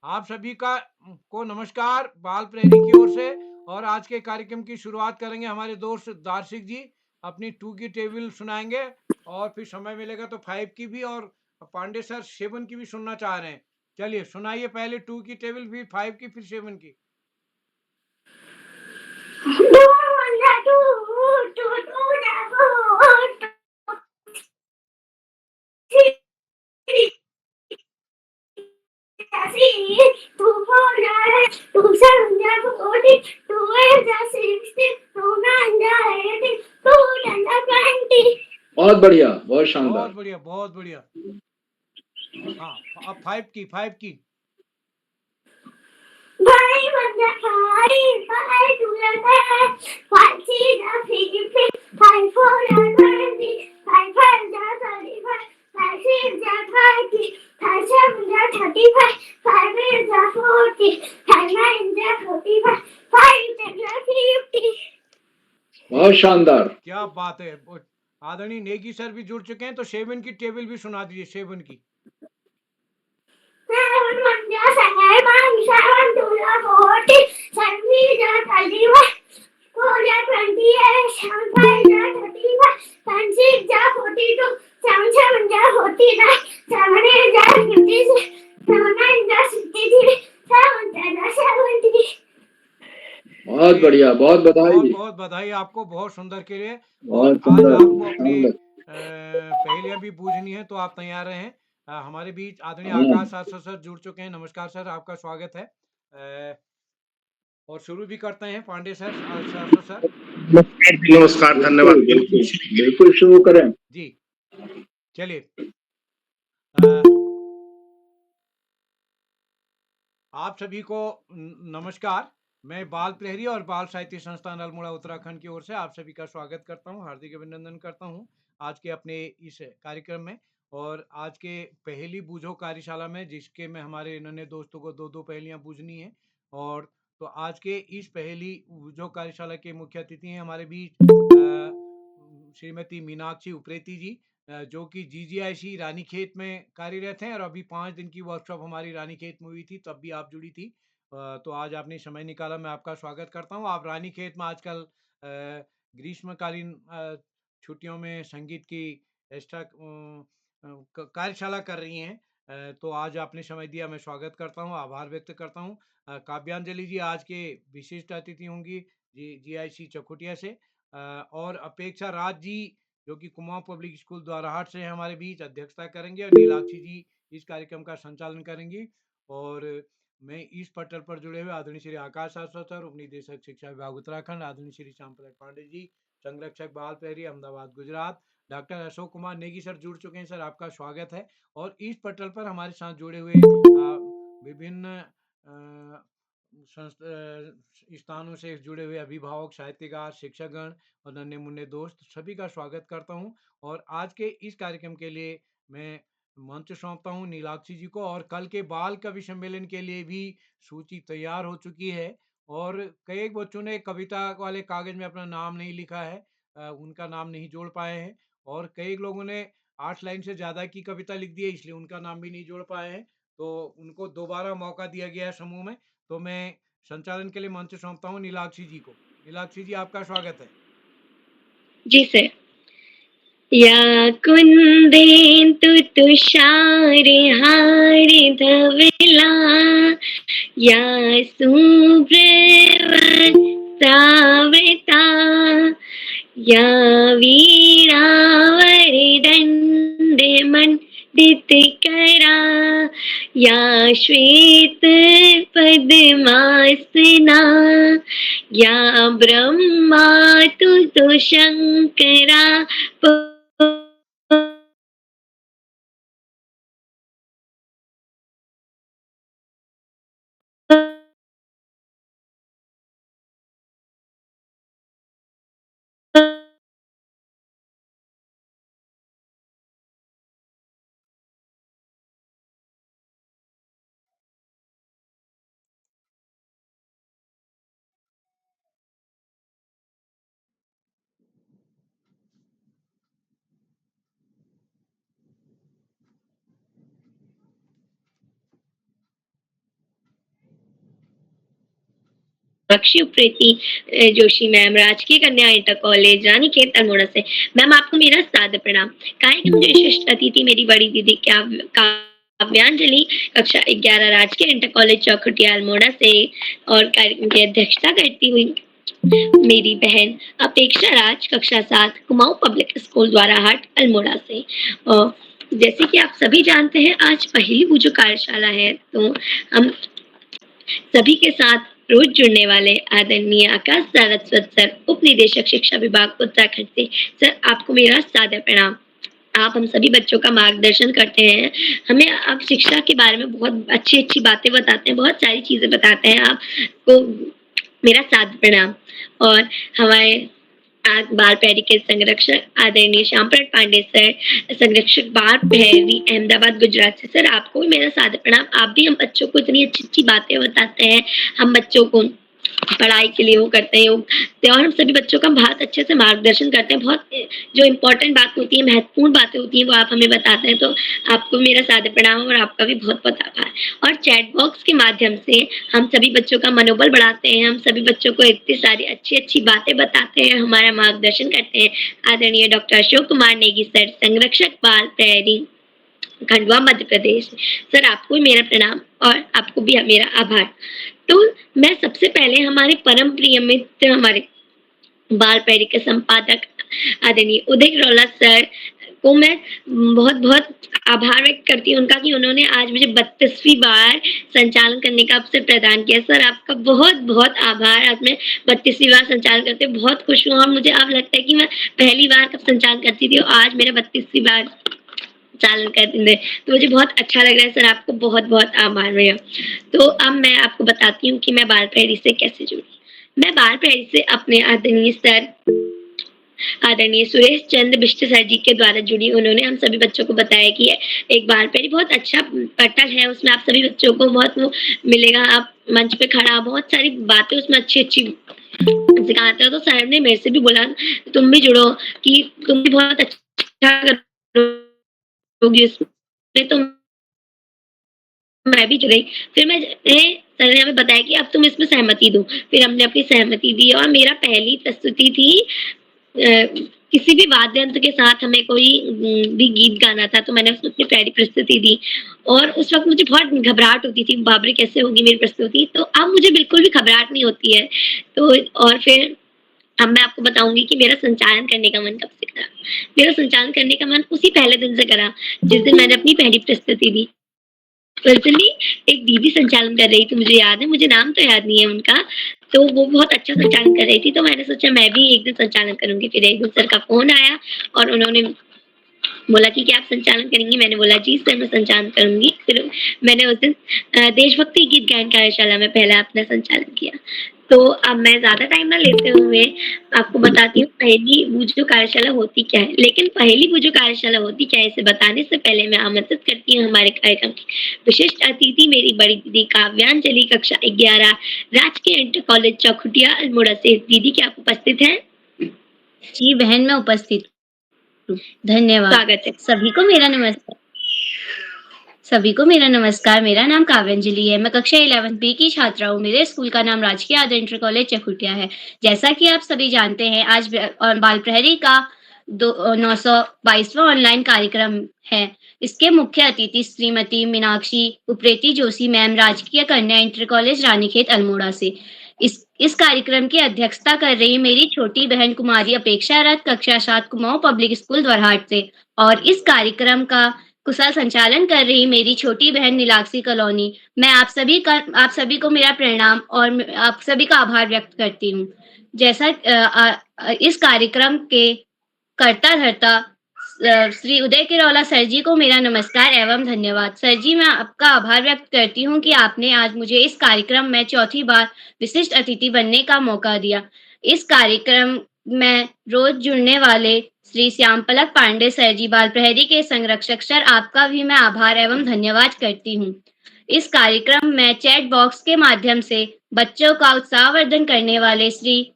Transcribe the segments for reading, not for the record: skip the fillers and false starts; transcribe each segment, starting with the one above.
आप सभी को नमस्कार बाल प्रहरी की ओर से। और आज के कार्यक्रम की शुरुआत करेंगे हमारे दोस्त दार्शिक जी। अपनी 2 की टेबल सुनाएंगे और फिर समय मिलेगा तो 5 की भी, और पांडे सर 7 की भी सुनना चाह रहे हैं। चलिए सुनाइए, पहले 2 की टेबल, फिर 5 की, फिर 7 की। बहुत बढ़िया, बहुत शानदार। बहुत बढ़िया, बहुत बढ़िया। हाँ, अब 5 की, 5 की। भाई बंदा भाई भाई दूल्हा five six are fifty, five four are 20, five five are 35, five six are 30, five seven are 35, five eight are 40, five nine are 45, five ten are 50. बहुत शानदार। क्या बात है। आदरणीय नेगी सर भी जुड़ चुके हैं, तो 7 की टेबल भी सुना दीजिए, 7 की। Seven one are 7, seven two are 40, seven three are 31. Four are 28, seven five are 35, seven six are 42, seven seven are 49, seven eight are 56, seven nine are 63, seven ten are 70. बहुत बढ़िया, बहुत बहुत बधाई। बहुत बधाई आपको, बहुत सुंदर के लिए। और बहुत आज सुंदर, आपको अपनी शानदार। पहेलियां भी बूझनी है, तो आप तैयार रहें। हमारे बीच आदरणीय हाँ, आकाश शास्त्री सर जुड़ चुके हैं। नमस्कार सर, आपका स्वागत है। और शुरू भी करते हैं पांडे सर, शास्त्री सर। नमस्कार जी, नमस्कार, धन्यवाद। बिल्कुल बिल्कुल बिल्कुल बिल्कुल शुरू करें। जी चलिए। अ, आप सभी को नमस्कार। मैं बाल प्रहरी और बाल साहित्य संस्थान अल्मोड़ा उत्तराखंड की ओर से आप सभी का स्वागत करता हूं, हार्दिक अभिनंदन करता हूं आज के अपने इस कार्यक्रम में। और आज के पहेली बूझो कार्यशाला में, जिसके में हमारे इन्होंने दोस्तों को दो दो पहेलियां बूझनी है। और तो आज के इस पहेली बूझो कार्यशाला के मुख्य अतिथि हैं हमारे बीच श्रीमती मीनाक्षी उप्रेती जी, जो कि जीजीआईसी रानीखेत में कार्यरत हैं। और अभी 5 दिन की वर्कशॉप हमारी रानीखेत में हुई थी, तब भी आप जुड़ी थी। तो आज आपने समय निकाला, मैं आपका स्वागत करता हूँ। आप रानीखेत में आजकल ग्रीष्मकालीन छुट्टियों में संगीत की एक्स्ट्रा कार्यशाला कर रही हैं। तो आज आपने समय दिया, मैं स्वागत करता हूँ, आभार व्यक्त करता हूँ। काव्यांजलि जी आज के विशिष्ट अतिथि होंगी जीआईसी चकुटिया से। और अपेक्षा राज जी, जो कि कुमाऊं पब्लिक स्कूल द्वाराहाट से हमारे बीच अध्यक्षता करेंगे। और नीलाक्षी जी इस कार्यक्रम का संचालन करेंगी। और मैं इस पटल पर जुड़े हुए आदरणीय श्री आकाश शास्त्री सर, उपनिदेशक शिक्षा विभाग उत्तराखंड, आदरणीय श्री श्याम प्रसाद पांडे जी, संरक्षक बाल प्रहरी अहमदाबाद गुजरात, डॉक्टर अशोक कुमार नेगी सर जुड़ चुके हैं। सर आपका स्वागत है। और इस पटल पर हमारे साथ जुड़े हुए विभिन्न स्थानों से जुड़े हुए अभिभावक, साहित्यकार, शिक्षकगण और नन्हे मुन्ने दोस्त, सभी का स्वागत करता हूं। और आज के इस कार्यक्रम के लिए मैं मंच सौंपता हूं नीलाक्षी जी को। और कल के बाल कवि सम्मेलन के लिए भी सूची तैयार हो चुकी है। और कई बच्चों ने कविता वाले कागज में अपना नाम नहीं लिखा है, उनका नाम नहीं जोड़ पाए हैं। और कई लोगों ने 8 लाइन से ज़्यादा की कविता लिख दी है, इसलिए उनका नाम भी नहीं जोड़ पाए हैं। तो उनको दोबारा मौका दिया गया है समूह में। तो मैं संचालन के लिए मंच सौंपता हूँ नीलाक्षी जी को। नीलाक्षी जी आपका स्वागत है। जी सर। या कुन्देन्तु तुषारहारिधवला या शुभ्रवस्त्रावृता या वीणावरिदण्डमण्डितकरा या श्वेतपद्मासना या ब्रह्मातुतो शङ्करा मीनाक्षी उप्रेती जोशी मैम, राजकीय कन्या इंटर कॉलेज रानीखेत अल्मोड़ा से। मैम आपको मेरा सादर प्रणाम। काहे कि मुझे विशिष्ट अतिथि मेरी बड़ी दीदी काव्यांजलि कक्षा 11 राजकीय इंटर कॉलेज चौखुटिया अल्मोड़ा से और कार्यक्रम की अध्यक्षता करती हुई मेरी बहन अपेक्षा राज कक्षा 7 कुमाऊं पब्लिक स्कूल द्वाराहाट अल्मोड़ा से। जैसे कि आप सभी जानते हैं आज पहली वो जो कार्यशाला है, तो हम सभी के साथ रोज जुड़ने वाले आदरणीय आकाश सारस्वत सर, उप निदेशक शिक्षा विभाग उत्तराखंड से। सर आपको मेरा सादर प्रणाम। आप हम सभी बच्चों का मार्गदर्शन करते हैं, हमें आप शिक्षा के बारे में बहुत अच्छी-अच्छी बातें बताते हैं, बहुत सारी चीज़ें बताते हैं। आपको मेरा सादर प्रणाम। और हमारे बाल पैरी के संरक्षक आदरणीय श्यामप्रसाद पांडे सर, संरक्षक बाल पैरी अहमदाबाद गुजरात से। सर आपको भी मेरा सादर प्रणाम। आप भी हम बच्चों को इतनी अच्छी-अच्छी बातें बताते हैं, हम बच्चों को पढ़ाई के लिए वो करते हैं और हम सभी बच्चों का बहुत अच्छे से मार्गदर्शन करते हैं। बहुत जो इम्पोर्टेंट बात होती है, महत्वपूर्ण बातें होती हैं, वो आप हमें बताते हैं। तो आपको मेरा सादर प्रणाम और आपका भी बहुत-बहुत आभार। और चैट बॉक्स के माध्यम से हम सभी बच्चों का मनोबल बढ़ाते हैं, हम सभी बच्चों को इतनी सारी अच्छी-अच्छी बातें बताते हैं, हमारा मार्गदर्शन करते हैं। आदरणीय डॉक्टर अशोक कुमार नेगी सर, संरक्षक बाल पैरी खंडवा मध्य प्रदेश। सर आपको भी मेरा प्रणाम और आपको भी मेरा आभार। तो मैं सबसे पहले हमारे परम प्रिय मित्र, हमारे बाल पैरी के संपादक आदरणीय उदय रौला सर को मैं बहुत-बहुत आभार व्यक्त करती हूँ उनका कि उन्होंने आज मुझे 32वीं बार संचालन करने का अवसर प्रदान किया। सर आपका बहुत-बहुत आभार। आज मैं 32वीं बार संचालन करते हुए बहुत खुश हूँ और मुझे अब लगता है कि मैं पहली बार कब संचालन करती थी और आज मेरा 32वीं बार चालन कर देंगे, तो मुझे बहुत अच्छा लग रहा है। सर आपको बहुत-बहुत आभार भैया। तो अब मैं आपको बताती हूँ कि मैं बाल पैरी से कैसे जुड़ी। मैं बाल पैरी से अपने आदरणीय सर, आदरणीय सुरेश चंद्र बिष्ट सर जी के द्वारा जुड़ी। उन्होंने हम सभी बच्चों को बताया कि एक बाल पैरी बहुत अच्छा पटल है, उसमें आप सभी बच्चों को बहुत वो मिलेगा। आप मंच पे खड़ा बहुत सारी बातें उसमें अच्छी-अच्छी सिखाते हो। तो सर ने मेरे से भी बोला तुम भी जुड़ो कि तुम भी बहुत अच्छा करोगी इसमें, तो मैं भी जुड़ी। फिर सर ने हमें बताया कि अब तुम इसमें सहमति दो। फिर हमने अपनी सहमति दी और मेरा पहली प्रस्तुति थी किसी भी वाद्य यंत्र के साथ हमें कोई भी गीत गाना था, तो मैंने उसमें अपनी पहली प्रस्तुति दी और उस वक़्त मुझे बहुत घबराहट होती थी, बाप रे! कैसे होगी मेरी प्रस्तुति? तो अब मुझे बिल्कुल भी घबराहट नहीं होती है। तो और फिर अब मैं आपको बताऊँगी कि मेरा संचालन करने का मन कब से करा। मेरा संचालन करने का मन उसी पहले दिन से करा, जिस दिन मैंने अपनी पहली प्रस्तुति दी। पर्सनली एक दीदी संचालन कर रही थी, मुझे याद है, मुझे नाम तो याद नहीं है उनका, तो वो बहुत अच्छा संचालन कर रही थी, तो मैंने सोचा मैं भी एक दिन संचालन करूँगी। फिर एक दिन सर का फ़ोन आया और उन्होंने बोला कि क्या आप संचालन करेंगी? मैंने बोला जी सर मैं संचालन करूँगी। फिर मैंने उस दिन देशभक्ति गीत गायन कार्यशाला में पहला अपना संचालन किया। तो अब मैं ज़्यादा टाइम ना लेते हुए आपको बताती हूँ पहली वो जो कार्यशाला होती क्या है। लेकिन पहली वो जो कार्यशाला होती क्या है, इसे बताने से पहले मैं आमंत्रित करती हूँ हमारे कार्यक्रम की विशिष्ट अतिथि मेरी बड़ी दीदी काव्यांजलि कक्षा 11 राजकीय इंटर कॉलेज चौखुटिया अल्मोड़ा से। दीदी क्या आप उपस्थित हैं? जी बहन मैं उपस्थित हूँ। धन्यवाद। स्वागत है। सभी को मेरा नमस्कार। मेरा नाम काव्यांजलि है। मैं कक्षा 11 बी की छात्रा हूँ। मेरे स्कूल का नाम राजकीय आदर्श इंटर कॉलेज चकुटिया है। जैसा कि आप सभी जानते हैं आज बाल प्रहरी का 922वां ऑनलाइन कार्यक्रम है। इसके मुख्य अतिथि श्रीमती मीनाक्षी उप्रेती जोशी मैम, राजकीय कन्या इंटर कॉलेज रानीखेत अल्मोड़ा से। इस कार्यक्रम की अध्यक्षता कर रही मेरी छोटी बहन कुमारी अपेक्षा राज कक्षा 7 कुमाऊं पब्लिक स्कूल द्वारहाट से और इस कार्यक्रम का कुशल संचालन कर रही मेरी छोटी बहन नीलाक्षी कॉलोनी। मैं आप सभी को मेरा प्रणाम और आप सभी का आभार व्यक्त करती हूँ। जैसा इस कार्यक्रम के कर्ता धर्ता श्री उदय किरौला सर जी को मेरा नमस्कार एवं धन्यवाद। सर जी मैं आपका आभार व्यक्त करती हूँ कि आपने आज मुझे इस कार्यक्रम में चौथी बार विशिष्ट अतिथि बनने का मौका दिया। इस कार्यक्रम में रोज जुड़ने वाले श्री श्यामपलक पांडे सर जी, बाल प्रहरी के संरक्षक सर, आपका भी मैं आभार एवं धन्यवाद करती हूँ। इस कार्यक्रम में चैट बॉक्स के माध्यम से बच्चों का उत्साहवर्धन करने वाले श्री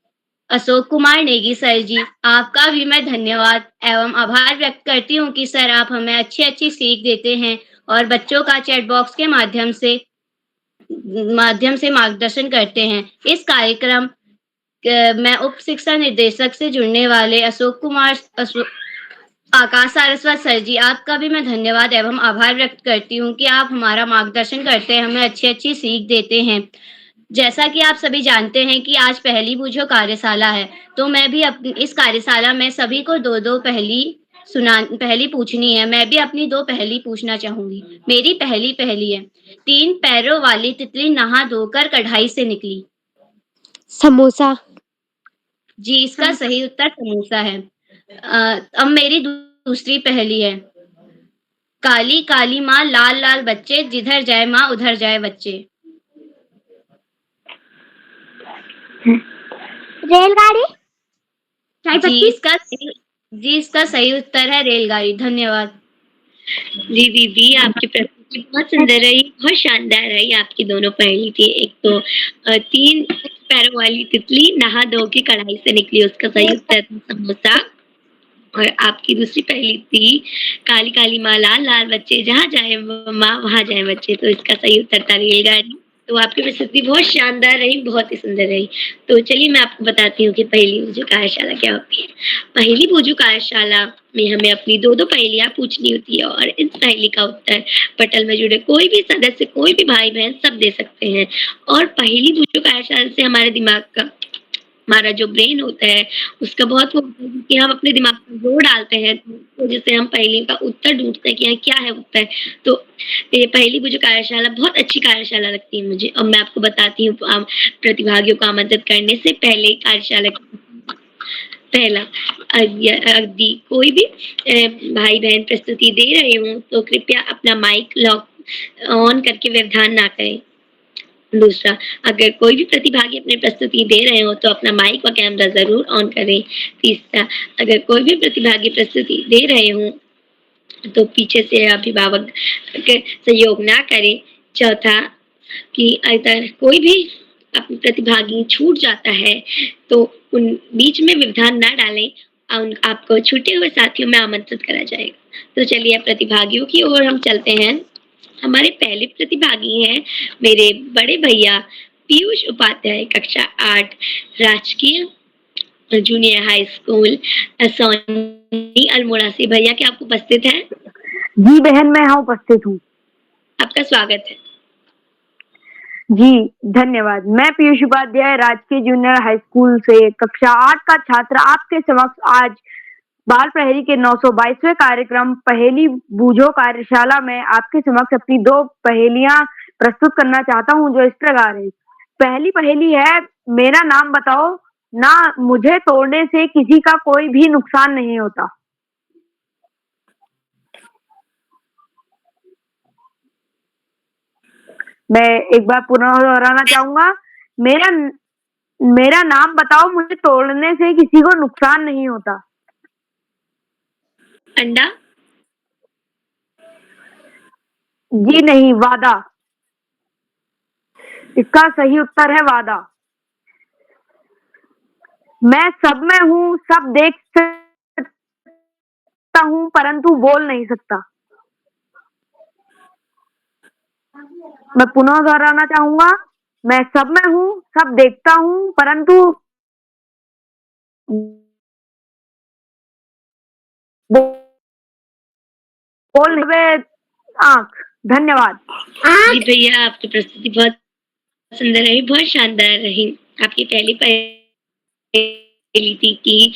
अशोक कुमार नेगी सर जी, आपका भी मैं धन्यवाद एवं आभार व्यक्त करती हूँ कि सर आप हमें अच्छी सीख देते हैं और बच्चों का चैट बॉक्स के माध्यम से माध्यम से मार्गदर्शन करते हैं। इस कार्यक्रम मैं उप शिक्षा निर्देशक से जुड़ने वाले आकाश सारस्वत सर जी, आपका भी मैं धन्यवाद एवं आभार व्यक्त करती हूँ कि आप हमारा मार्गदर्शन करते हैं, हमें अच्छी-अच्छी सीख देते हैं। जैसा कि आप सभी जानते हैं कि आज पहेली बूझो कार्यशाला है, तो मैं भी इस कार्यशाला में सभी को 2-2 पहेली पूछनी है। मैं भी अपनी 2 पहेली पूछना चाहूँगी। मेरी पहली पहेली है, 3 पैरों वाली तितली नहा धोकर कढ़ाई से निकली। समोसा। जी, इसका सही उत्तर समोसा है। अब मेरी दूसरी पहेली है, काली काली माँ लाल लाल बच्चे, जिधर जाए माँ उधर जाए बच्चे। रेलगाड़ी, चाय जी पत्ती। इसका सही उत्तर है रेलगाड़ी। धन्यवाद। जी दीदी, आपकी प्रस्तुति बहुत सुंदर रही, बहुत शानदार रही। आपकी दोनों पहेली थी। एक तो 3 पैरों वाली तितली नहा धो के कढ़ाई से निकली, उसका सही उत्तर था समोसा। और आपकी दूसरी पहेली थी, काली काली माँ लाल लाल बच्चे, जहाँ जाए माँ वहाँ जाए बच्चे, तो इसका सही उत्तर था रेलगाड़ी। तो आपकी प्रस्तुति बहुत शानदार रही, बहुत ही सुंदर रही। तो चलिए मैं आपको बताती हूँ कि पहेली बूझो कार्यशाला क्या होती है। पहेली बूझो कार्यशाला में हमें अपनी 2-2 पहेलियाँ पूछनी होती है और इस पहेली का उत्तर पटल में जुड़े कोई भी सदस्य, कोई भी भाई-बहन सब दे सकते हैं। और पहेली बूझो कार्यशाला से हमारे दिमाग का, हमारा जो ब्रेन होता है उसका बहुत वो होता है कि हम अपने दिमाग में जोर डालते हैं, तो जिससे हम पहेली का उत्तर ढूँढते हैं कि यहाँ क्या है उत्तर। तो ये पहेली बूझो कार्यशाला बहुत अच्छी कार्यशाला लगती है मुझे। और मैं आपको बताती हूँ प्रतिभागियों को आमंत्रित करने से पहले कार्यशाला पहला, यदि कोई भी भाई बहन प्रस्तुति दे रहे हों तो कृपया अपना माइक लॉक ऑन करके व्यवधान ना करें। दूसरा, अगर कोई भी प्रतिभागी अपनी प्रस्तुति दे रहे हो तो अपना माइक व कैमरा जरूर ऑन करें। तीसरा, अगर कोई भी प्रतिभागी प्रस्तुति दे रहे हो तो पीछे से अभिभावक सहयोग ना करें। चौथा, कि अगर कोई भी प्रतिभागी छूट जाता है तो उन बीच में व्यवधान ना डालें, आपको छूटे हुए साथियों में आमंत्रित करा जाएगा। तो चलिए अब प्रतिभागियों की ओर हम चलते हैं। हमारे पहले प्रतिभागी हैं मेरे बड़े भैया पीयूष उपाध्याय, कक्षा 8, राजकीय junior high school Soni Almora से। भैया क्या आप उपस्थित हैं? जी बहन, मैं यहाँ उपस्थित हूँ। आपका स्वागत है। जी धन्यवाद। मैं पीयूष उपाध्याय राजकीय जूनियर हाई स्कूल से कक्षा 8 का छात्र आपके समक्ष आज बाल प्रहरी के 922वें कार्यक्रम पहेली बूझो कार्यशाला में आपके समक्ष अपनी 2 पहेलियां प्रस्तुत करना चाहता हूं, जो इस प्रकार है। पहली पहेली है, मेरा नाम बताओ ना, मुझे तोड़ने से किसी का कोई भी नुकसान नहीं होता। मैं एक बार पुनः दोहराना चाहूंगा, मेरा नाम बताओ, मुझे तोड़ने से किसी को नुकसान नहीं होता। अंडा? जी नहीं, वादा। इसका सही उत्तर है वादा। मैं सब में हूँ, सब देख सकता हूँ, परंतु बोल नहीं सकता। मैं पुनः दोहराना चाहूंगा, मैं सब में हूँ, सब देखता हूँ, परंतु बोल नहीं। आँख। धन्यवाद। जी भैया, आपकी प्रस्तुति बहुत सुंदर रही, बहुत शानदार रही। आपकी पहली पहेली थी कि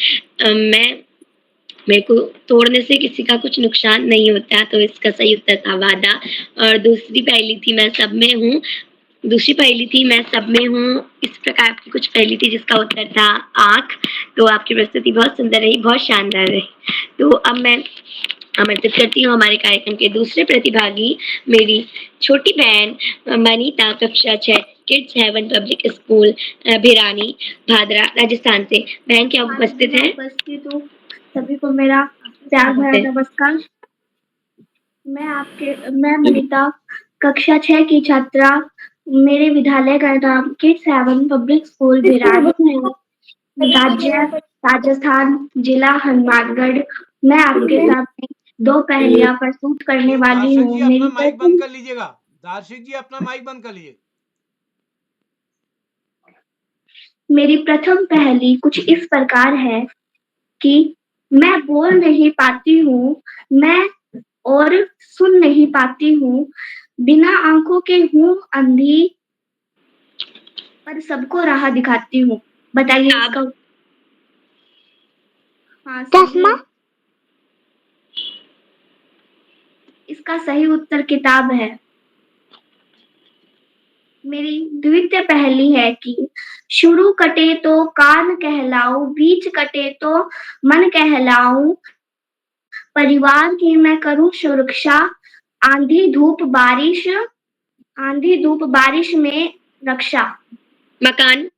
मेरे को तोड़ने से किसी का कुछ नुकसान नहीं होता, तो इसका सही उत्तर था वादा। और दूसरी पहेली थी, मैं सब में हूँ, इस प्रकार की कुछ पहेली थी जिसका उत्तर था आँख। तो आपकी प्रस्तुति बहुत सुंदर रही, बहुत शानदार रही। तो अब मैं आमंत्रित करती हूँ हमारे कार्यक्रम के दूसरे प्रतिभागी, मेरी छोटी बहन मनीता, कक्षा 6, Kids Haven Public School Bhirani, Bhadra, Rajasthan से। बहन क्या आप उपस्थित हैं? उपस्थित हूँ। सभी को मेरा प्यार भरा नमस्कार। मैं मनीता, कक्षा 6 की छात्रा, मेरे विद्यालय का नाम kids Haven Public School Bhirani, राज्य राजस्थान, जिला हनुमानगढ़। मैं आपके सामने 2 पहेलियां प्रस्तुत करने वाली दार्शनिक हूँ। जी अपना माइक बंद कर लीजिएगा। दार्शनिक जी अपना माइक बंद कर लीजिए। मेरी प्रथम पहेली कुछ इस प्रकार है कि मैं बोल नहीं पाती हूँ, मैं और सुन नहीं पाती हूँ, बिना आंखों के हूँ अंधी, पर सबको राह दिखाती हूँ। बताइए इसका। हाँ, चश्मा। इसका सही उत्तर किताब है। मेरी द्वितीय पहेली है कि शुरू कटे तो कान कहलाऊं, बीच कटे तो मन कहलाऊं, परिवार की मैं करूं सुरक्षा, आंधी धूप बारिश में रक्षा। मकान।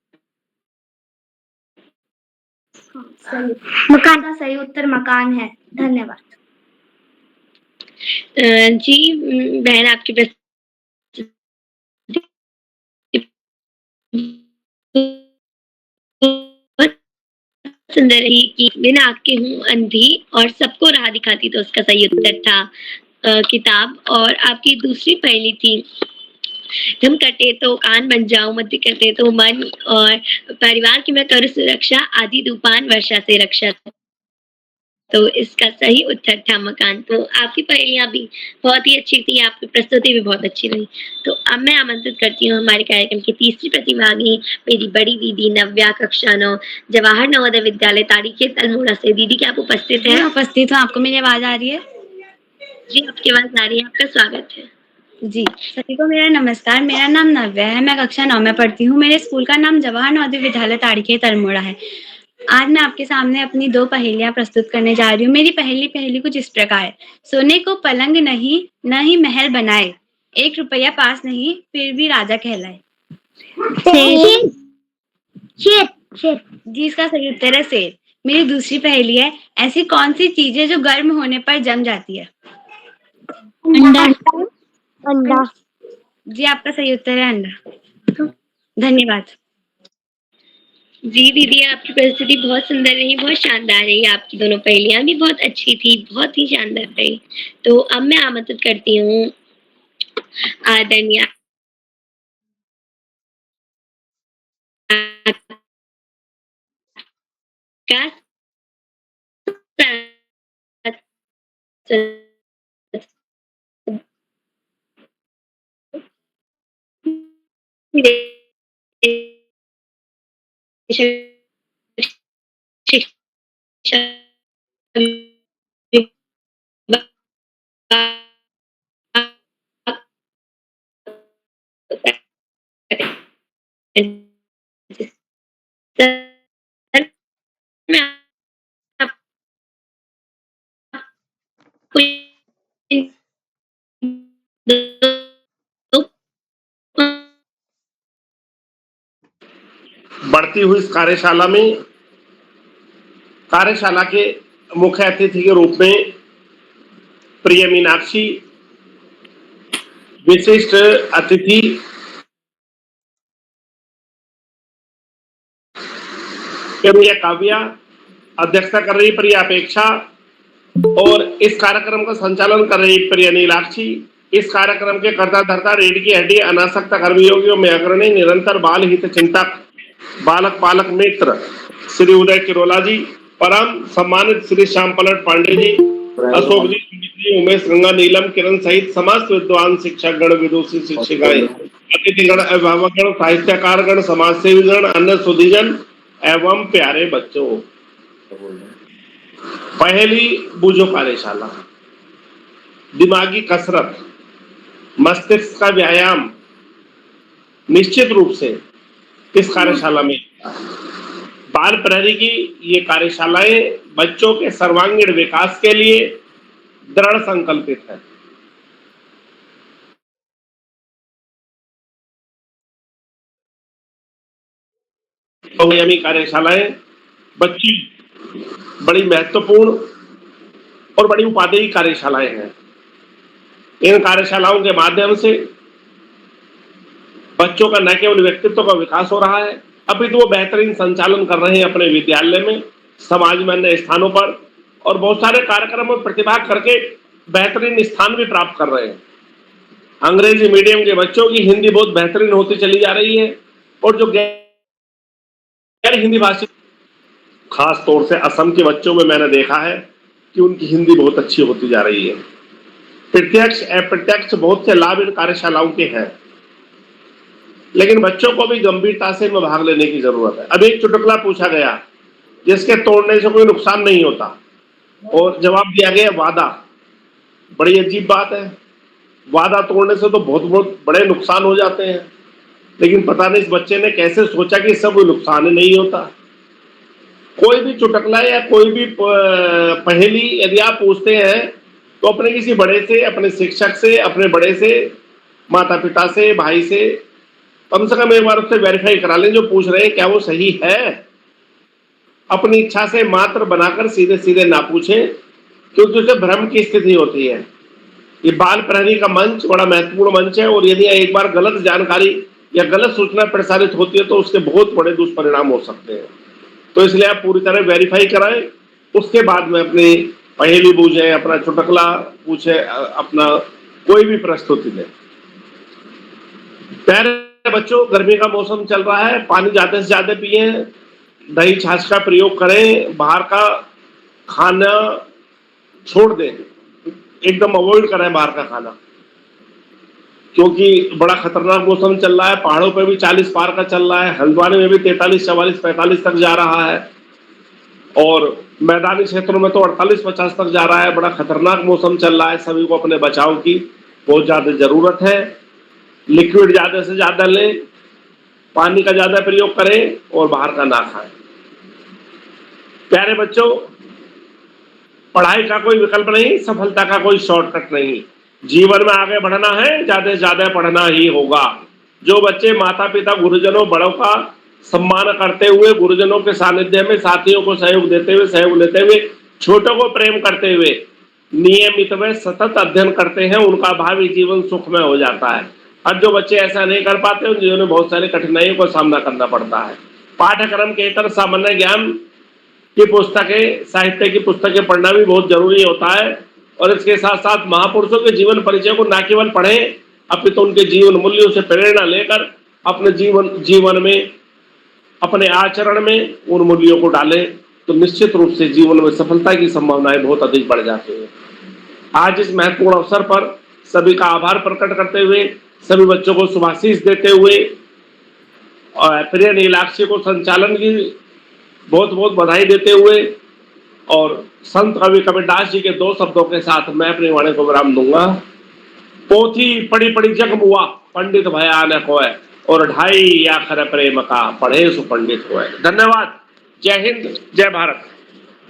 हाँ, सही। मकान का सही उत्तर मकान है। धन्यवाद। जी बहन, आपकी प्रस्तुति बहुत सुंदर रही कि बिना आँख के हूँ अंधी और सबको राह दिखाती, तो उसका सही उत्तर था किताब। और आपकी दूसरी पहेली थी, धम कटे तो कान बन जाऊं, मध्य कटे तो मन, और परिवार की मैं करूँ सुरक्षा, आधी तूफान वर्षा से रक्षा। तो इसका सही उत्तर था मकान। तो आपकी पहेलियां भी बहुत ही अच्छी थी, आपकी प्रस्तुति भी बहुत अच्छी रही। तो अब मैं आमंत्रित करती हूँ हमारे कार्यक्रम की तीसरी प्रतिभागी, मेरी बड़ी दीदी नव्या, कक्षा 9, जवाहर नवोदय विद्यालय ताड़ीखेत अल्मोड़ा से। दीदी, क्या आप उपस्थित हैं? उपस्थित हूँ। आपको मेरी आवाज आ रही है? जी, आपकी आवाज आ रही है। आपका स्वागत है। जी, सभी को मेरा नमस्कार। मेरा नाम नव्या है, मैं कक्षा 9 में पढ़ती हूँ। मेरे स्कूल का नाम जवाहर नवोदय विद्यालय ताड़ीखेत अल्मोड़ा है। आज मैं आपके सामने अपनी 2 पहेलियां प्रस्तुत करने जा रही हूँ। मेरी पहली पहेली कुछ इस प्रकार है। सोने को पलंग नहीं, न ही महल बनाए, 1 रुपया पास नहीं, फिर भी राजा कहलाए। शेर। जी, इसका सही उत्तर है शेर। मेरी दूसरी पहेली है, ऐसी कौन सी चीज है जो गर्म होने पर जम जाती है? अंडा। जी, आपका सही उत्तर है अंडा। धन्यवाद। जी दीदी, आपकी प्रस्तुति बहुत सुंदर रही, बहुत शानदार रही। आपकी दोनों पहेलियां भी बहुत अच्छी थी, बहुत ही शानदार रही। तो अब मैं आमंत्रित करती हूँ आदरणीय आकाश शिक्षा बढ़ती हुई इस कार्यशाला के मुख्य अतिथि के रूप में प्रिय मीनाक्षी, विशिष्ट अतिथि प्रिय काव्या, अध्यक्षता कर रही प्रिय अपेक्षा, और इस कार्यक्रम का संचालन कर रही प्रिय नीलाक्षी। इस कार्यक्रम के कर्ता धर्ता, रीढ़ की हड्डी, अनासक्त कर्मयोगियों में अग्रणी, निरंतर बाल हित चिंतक, बालक पालक मित्र श्री उदय किरोला जी, परम सम्मानित श्री श्याम पलट पांडे जी, अशोक जी, सुमित जी, उमेश, गंगा, नीलम, किरण सहित समस्त विद्वान शिक्षक गण, विदुषी शिक्षिकाएं, अतिथिगण, अभिभावकगण, साहित्यकारगण, समाजसेवीगण, अन्य सुधीजन एवं प्यारे बच्चों। पहली बूझो कार्यशाला, दिमागी कसरत, मस्तिष्क का व्यायाम निश्चित रूप से इस कार्यशाला में। बाल प्रहरी की ये कार्यशालाएं बच्चों के सर्वांगीण विकास के लिए दृढ़ संकल्पित है। संयमी कार्यशालाएं बच्ची बड़ी महत्वपूर्ण और बड़ी उपादेय कार्यशालाएं हैं। इन कार्यशालाओं के माध्यम से बच्चों का न केवल व्यक्तित्व का विकास हो रहा है, अपितु वो बेहतरीन संचालन कर रहे हैं अपने विद्यालय में, समाज में, अन्य स्थानों पर, और बहुत सारे कार्यक्रमों में प्रतिभाग करके बेहतरीन स्थान भी प्राप्त कर रहे हैं। अंग्रेजी मीडियम के बच्चों की हिंदी बहुत बेहतरीन होती चली जा रही है, और जो गैर हिंदी भाषी, खास तौर से असम के बच्चों में मैंने देखा है कि उनकी हिंदी बहुत अच्छी होती जा रही है। प्रत्यक्ष अप्रत्यक्ष बहुत से लाभ इन कार्यशालाओं के हैं, लेकिन बच्चों को भी गंभीरता से इनमें भाग लेने की जरूरत है। अब एक चुटकुला पूछा गया जिसके तोड़ने से कोई नुकसान नहीं होता, और जवाब दिया गया वादा। बड़ी अजीब बात है, वादा तोड़ने से तो बहुत बहुत बड़े नुकसान हो जाते हैं, लेकिन पता नहीं इस बच्चे ने कैसे सोचा कि इससे कोई नुकसान ही नहीं होता। कोई भी चुटकुला या कोई भी पहेली यदि आप पूछते हैं तो अपने किसी बड़े से, अपने शिक्षक से, अपने बड़े से, माता पिता से, भाई से कम से कम एक बार उससे वेरीफाई करा लें जो पूछ रहे हैं क्या वो सही है। अपनी इच्छा से मात्र बनाकर सीधे सीधे ना पूछें, क्योंकि उसे भ्रम की स्थिति होती है। ये बाल प्रहरी का मंच बड़ा महत्वपूर्ण मंच है, और यदि एक बार गलत जानकारी या गलत सूचना प्रसारित होती है तो उसके बहुत बड़े दुष्परिणाम हो सकते हैं। तो इसलिए आप पूरी तरह वेरीफाई कराएं, उसके बाद में अपनी पहेली पूछें, अपना चुटकुला पूछें, अपना कोई भी प्रस्तुति दें। प्यारे बच्चों, गर्मी का मौसम चल रहा है, पानी ज्यादा से ज्यादा पिए, दही छाछ का प्रयोग करें, बाहर का खाना छोड़ दें, एकदम अवॉइड करें बाहर का खाना, क्योंकि बड़ा खतरनाक मौसम चल रहा है। पहाड़ों पे भी 40 पार का चल रहा है, हल्द्वानी में भी 43, 44, 45 तक जा रहा है, और मैदानी क्षेत्रों में तो 48, 50 तक जा रहा है। बड़ा खतरनाक मौसम चल रहा है, सभी को अपने बचाव की बहुत ज्यादा जरूरत है। लिक्विड ज्यादा से ज्यादा लें, पानी का ज्यादा प्रयोग करें, और बाहर का ना खाएं। प्यारे बच्चों, पढ़ाई का कोई विकल्प नहीं, सफलता का कोई शॉर्टकट नहीं। जीवन में आगे बढ़ना है, ज्यादा से ज्यादा पढ़ना ही होगा। जो बच्चे माता पिता, गुरुजनों, बड़ों का सम्मान करते हुए, गुरुजनों के सानिध्य में साथियों को सहयोग देते हुए, सहयोग लेते हुए, छोटों को प्रेम करते हुए नियमित में सतत अध्ययन करते हैं, उनका भावी जीवन सुखमय हो जाता है। और जो बच्चे ऐसा नहीं कर पाते, उन जीवन में बहुत सारी कठिनाइयों का सामना करना पड़ता है। पाठ्यक्रम के इतर सामान्य ज्ञान की पुस्तकें, साहित्य की पुस्तकें पढ़ना भी बहुत जरूरी होता है, और इसके साथ साथ महापुरुषों के जीवन परिचय को न केवल पढ़ें, अपितु उनके जीवन मूल्यों से प्रेरणा लेकर अपने जीवन में, अपने आचरण में उन मूल्यों को डालें, तो निश्चित रूप से जीवन में सफलता की संभावनाएं बहुत अधिक बढ़ जाती हैं। आज इस महत्वपूर्ण अवसर पर सभी का आभार प्रकट करते हुए, सभी बच्चों को शुभाशीष देते हुए, और प्रिय नीलाक्षी को संचालन की बहुत बहुत बधाई देते हुए, और संत कवि कबीरदास जी के 2 शब्दों के साथ मैं अपनी वाणी को विराम दूंगा। पोथी पढ़ी पढ़ी जग मुआ, पंडित भया न कोय, और ढाई आखर प्रेम का, पढ़े सो पंडित होए। धन्यवाद। जय हिंद, जय भारत।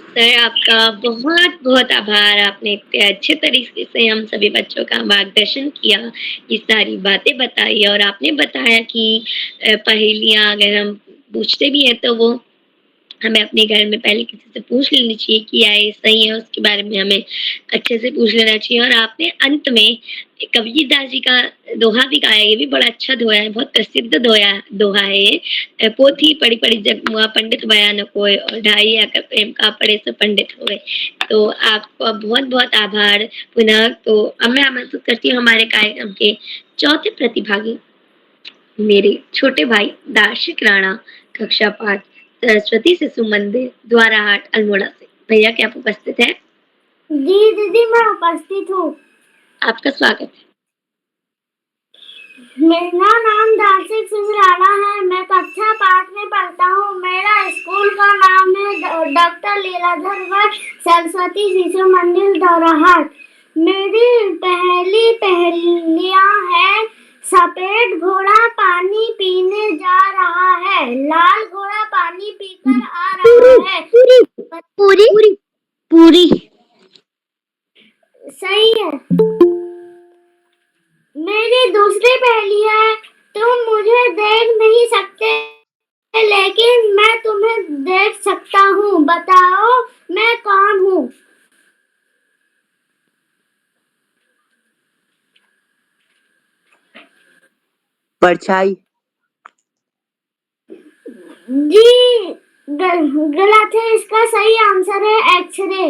सर, आपका बहुत बहुत आभार। आपने इतने अच्छे तरीके से हम सभी बच्चों का मार्गदर्शन किया, ये सारी बातें बताई, और आपने बताया कि पहेलियां अगर हम पूछते भी हैं तो वो हमें अपने घर में पहले किसी से पूछ लेनी चाहिए कि क्या ये सही है, उसके बारे में हमें अच्छे से पूछ लेना चाहिए। और आपने अंत में कबीरदास जी का दोहा भी गाया, ये भी बड़ा अच्छा दोहा है, बहुत प्रसिद्ध दोहा है ये। पोथी पढ़ी पढ़ी जग मुआ, पंडित भया न कोय, और ढाई आकर प्रेम का, पढ़े से पंडित हुए। तो आपका बहुत बहुत आभार पुनः। तो अब मैं आमंत्रित करती हूँ हमारे कार्यक्रम के चौथे प्रतिभागी, मेरे छोटे भाई दार्शिक राणा, कक्षा 5, सरस्वती शिशु मंदिर, द्वाराहाट, अल्मोड़ा से। भैया, क्या आप उपस्थित हैं? जी दीदी, मैं उपस्थित हूँ। आपका स्वागत है। मेरा नाम दार्शिक सिंह राणा है। मैं कक्षा 5 में पढ़ता हूँ। मेरा स्कूल का नाम है डॉक्टर लीलाधर वत्स सरस्वती शिशु मंदिर, द्वाराहाट। मेरी पहली पहेलियाँ है, सफेद घोड़ा पानी पीने जा रहा है, लाल घोड़ा पानी पीकर आ रहा है। पूरी पूरी सही है। मेरी दूसरी पहेली है, तुम मुझे देख नहीं सकते लेकिन मैं तुम्हें देख सकता हूँ, बताओ मैं कौन हूँ? परछाई। जी गलत है, इसका सही आंसर है एक्सरे।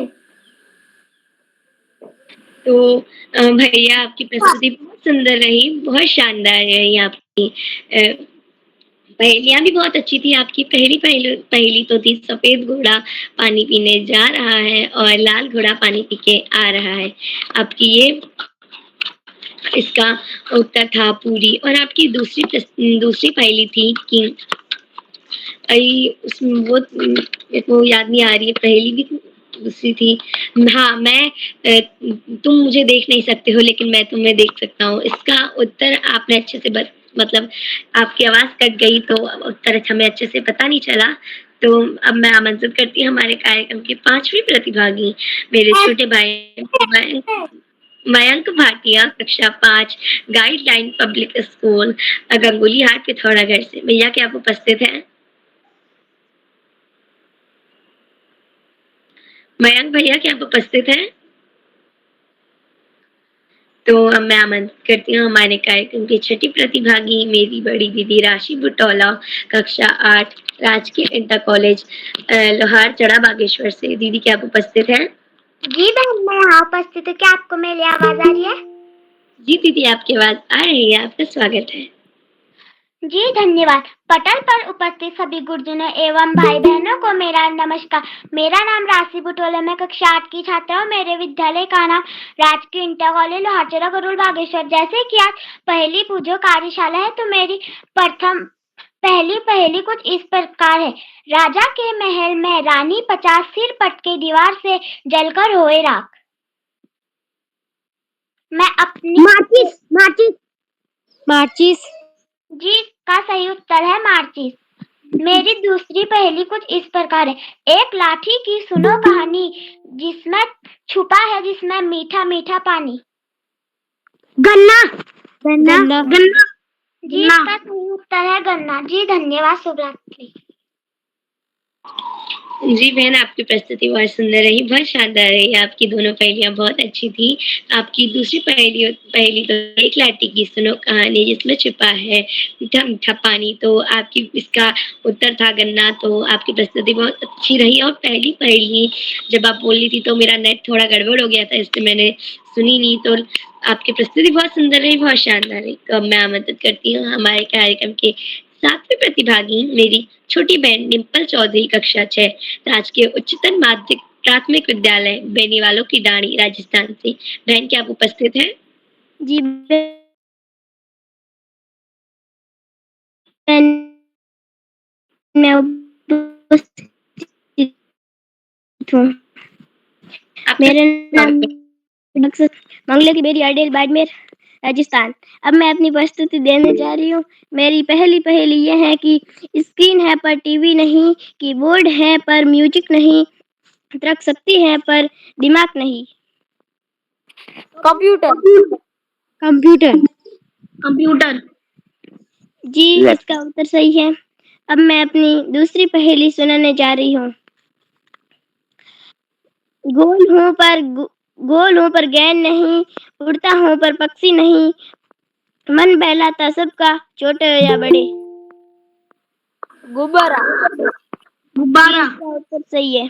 तो भैया, आपकी प्रस्तुति बहुत सुंदर रही, बहुत शानदार रही आपकी पहेलियां भी बहुत अच्छी थी आपकी। पहली पहेली तो थी, सफेद घोड़ा पानी पीने जा रहा है और लाल घोड़ा पानी पी के आ रहा है। आपकी ये इसका उत्तर था पूरी। और आपकी दूसरी पहेली थी कि उसमें वो मेरे को याद नहीं आ रही है, पहेली भी दूसरी थी। हाँ, तुम मुझे देख नहीं सकते हो लेकिन मैं तुम्हें देख सकता हूँ। इसका उत्तर आपने अच्छे से मतलब आपकी आवाज कट गई तो उत्तर हमें अच्छे से पता नहीं चला। तो अब मैं आमंत्रित करती हूँ हमारे कार्यक्रम के 5वें प्रतिभागी, मेरे छोटे भाई मयंक भाटिया, कक्षा 5, गाइडलाइन पब्लिक स्कूल, गंगोली हाट, पिथौरागढ़ से। भैया क्या आप उपस्थित हैं? मयंक भैया क्या आप उपस्थित हैं? तो अब मैं आमंत्रित करती हूँ हमारे कार्यक्रम की छठी प्रतिभागी, मेरी बड़ी दीदी राशि बुटौला, कक्षा 8, राजकीय इंटर कॉलेज लोहार चढ़ा बागेश्वर से। दीदी क्या आप उपस्थित हैं? जी बहन, मैं यहाँ उपस्थित हूँ। क्या आपको मेरी आवाज आ रही है? जी दीदी, आपकी आवाज आ रही है। आपका स्वागत है। जी धन्यवाद। पटल पर उपस्थित सभी गुरुजनों एवं भाई बहनों को मेरा नमस्कार। मेरा नाम राशि बुटोला, मैं कक्षा 8 की छात्रा हूँ। मेरे विद्यालय का नाम राजकीय इंटर कॉलेज लोहारचरा गरुड़ बागेश्वर। जैसे कि आज पहली पूजो कार्यशाला है, तो मेरी पहली कुछ इस प्रकार है। राजा के महल में रानी 50 सिर पट के दीवार से जलकर होए राख। मैं अपनी माचिस जी का सही उत्तर है माचिस। मेरी दूसरी पहेली कुछ इस प्रकार है। एक लाठी की सुनो कहानी, जिसमें छुपा है जिसमें मीठा मीठा पानी। गन्ना जी इसका सही उत्तर है गन्ना। जी धन्यवाद। शुभ रात्रि। जी बहन, आपकी प्रस्तुति बहुत सुंदर रही, बहुत शानदार रही। आपकी दोनों पहेलियां बहुत अच्छी थी। आपकी दूसरी पहेली तो एक लाठी की सुनो कहानी जिसमें छिपा है मीठा मीठा पानी, तो आपकी इसका उत्तर था गन्ना। तो आपकी प्रस्तुति बहुत अच्छी रही। और पहली पहेली जब आप बोल रही थी तो मेरा नेट थोड़ा गड़बड़ हो गया था, इसलिए मैंने सुनी नहीं। तो आपकी प्रस्तुति बहुत सुंदर रही, बहुत शानदार रही। तो अब मैं आमंत्रित करती हूँ हमारे कार्यक्रम के 7वें प्रतिभागी, मेरी छोटी बहन डिम्पल चौधरी, कक्षा 6, राजकीय उच्चतर माध्यमिक प्राथमिक विद्यालय बेनीवालों की डाणी, राजस्थान से। बहन क्या आप उपस्थित हैं? जी मैं उपस्थित हूँ। मेरा नाम मंगले की बेरी आइडियल बाड़मेर, राजस्थान। अब मैं अपनी प्रस्तुति देने जा रही हूँ। मेरी पहली पहेली यह है कि स्क्रीन है पर टीवी नहीं, कीबोर्ड है पर म्यूजिक नहीं, तर्क शक्ति है पर दिमाग नहीं। कंप्यूटर जी इसका उत्तर सही है। अब मैं अपनी दूसरी पहेली सुनाने जा रही हूँ। गोल हूँ पर गेंद नहीं, उड़ता हूँ पर पक्षी नहीं, मन बहलाता सबका, छोटे हो या बड़े। गुब्बारा इसका उत्तर सही है।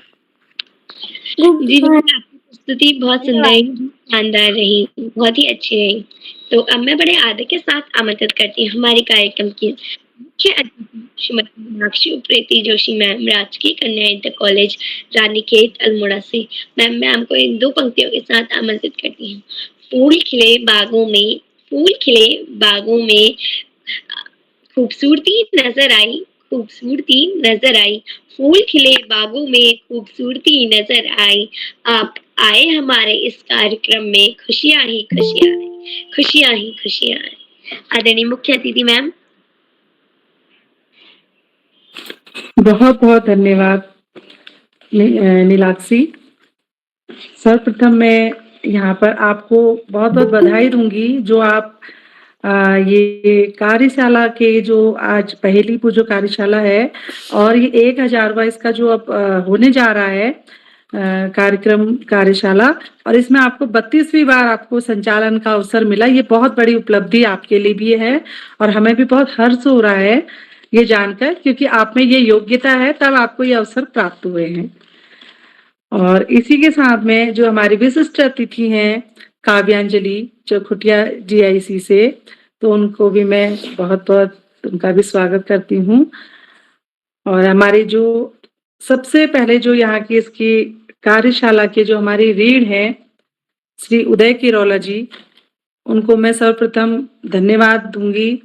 जी आपकी प्रस्तुति बहुत सुंदर शानदार रही, बहुत ही अच्छी रही। तो अब मैं बड़े आदर के साथ आमंत्रित करती हूँ हमारे कार्यक्रम की मुख्य अतिथि श्रीमती मीनाक्षी उप्रेती जोशी मैम, राजकीय कन्या इंटर कॉलेज रानीखेत अल्मोड़ा से। मैम को इन 2 पंक्तियों के साथ आमंत्रित करती हूँ। फूल खिले बागों में खूबसूरती नजर आई, फूल खिले बागों में खूबसूरती नजर आई। आप आए हमारे इस कार्यक्रम में, खुशियां ही खुशियां आई। आदरणीय मुख्य अतिथि मैम। बहुत बहुत धन्यवाद नीलाक्षी। सर्वप्रथम मैं यहाँ पर आपको बहुत बहुत बधाई दूंगी जो आप ये कार्यशाला के जो आज पहली जो कार्यशाला है और ये 1000वां इसका जो अब होने जा रहा है कार्यशाला, और इसमें आपको 32वीं बार आपको संचालन का अवसर मिला। ये बहुत बड़ी उपलब्धि आपके लिए भी है और हमें भी बहुत हर्ष हो रहा है ये जानकर, क्योंकि आप में ये योग्यता है तब आपको ये अवसर प्राप्त हुए हैं। और इसी के साथ में जो हमारी विशिष्ट अतिथि हैं काव्यांजलि जो खुटिया GIC से, तो उनको भी मैं बहुत बहुत उनका भी स्वागत करती हूँ। और हमारे जो सबसे पहले जो यहाँ की इसकी कार्यशाला के जो हमारी रीढ़ हैं, श्री उदय किरोला जी, उनको मैं सर्वप्रथम धन्यवाद दूँगी,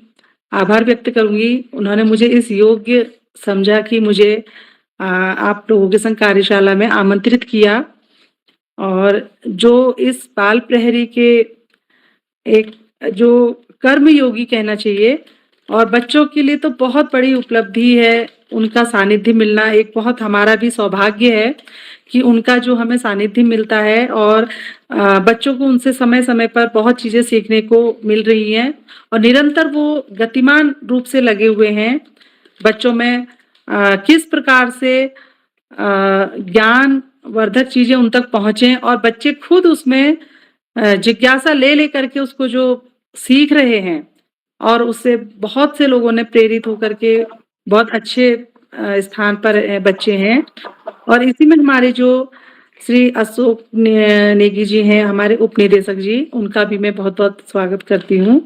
आभार व्यक्त करूँगी। उन्होंने मुझे इस योग्य समझा कि मुझे आप लोगों के संग कार्यशाला में आमंत्रित किया, और जो इस बाल प्रहरी के एक जो कर्मयोगी कहना चाहिए, और बच्चों के लिए तो बहुत बड़ी उपलब्धि है, उनका सानिध्य मिलना एक बहुत हमारा भी सौभाग्य है कि उनका जो हमें सानिध्य मिलता है, और बच्चों को उनसे समय-समय पर बहुत चीज़ें सीखने को मिल रही हैं, और निरंतर वो गतिमान रूप से लगे हुए हैं। बच्चों में किस प्रकार से ज्ञान वर्धक चीज़ें उन तक पहुँचे, और बच्चे खुद उसमें जिज्ञासा ले करके उसको जो सीख रहे हैं, और उससे बहुत से लोगों ने प्रेरित होकर के बहुत अच्छे स्थान पर बच्चे हैं। और इसी में हमारे जो श्री अशोक नेगी जी हैं, हमारे उप निदेशक जी, उनका भी मैं बहुत-बहुत स्वागत करती हूँ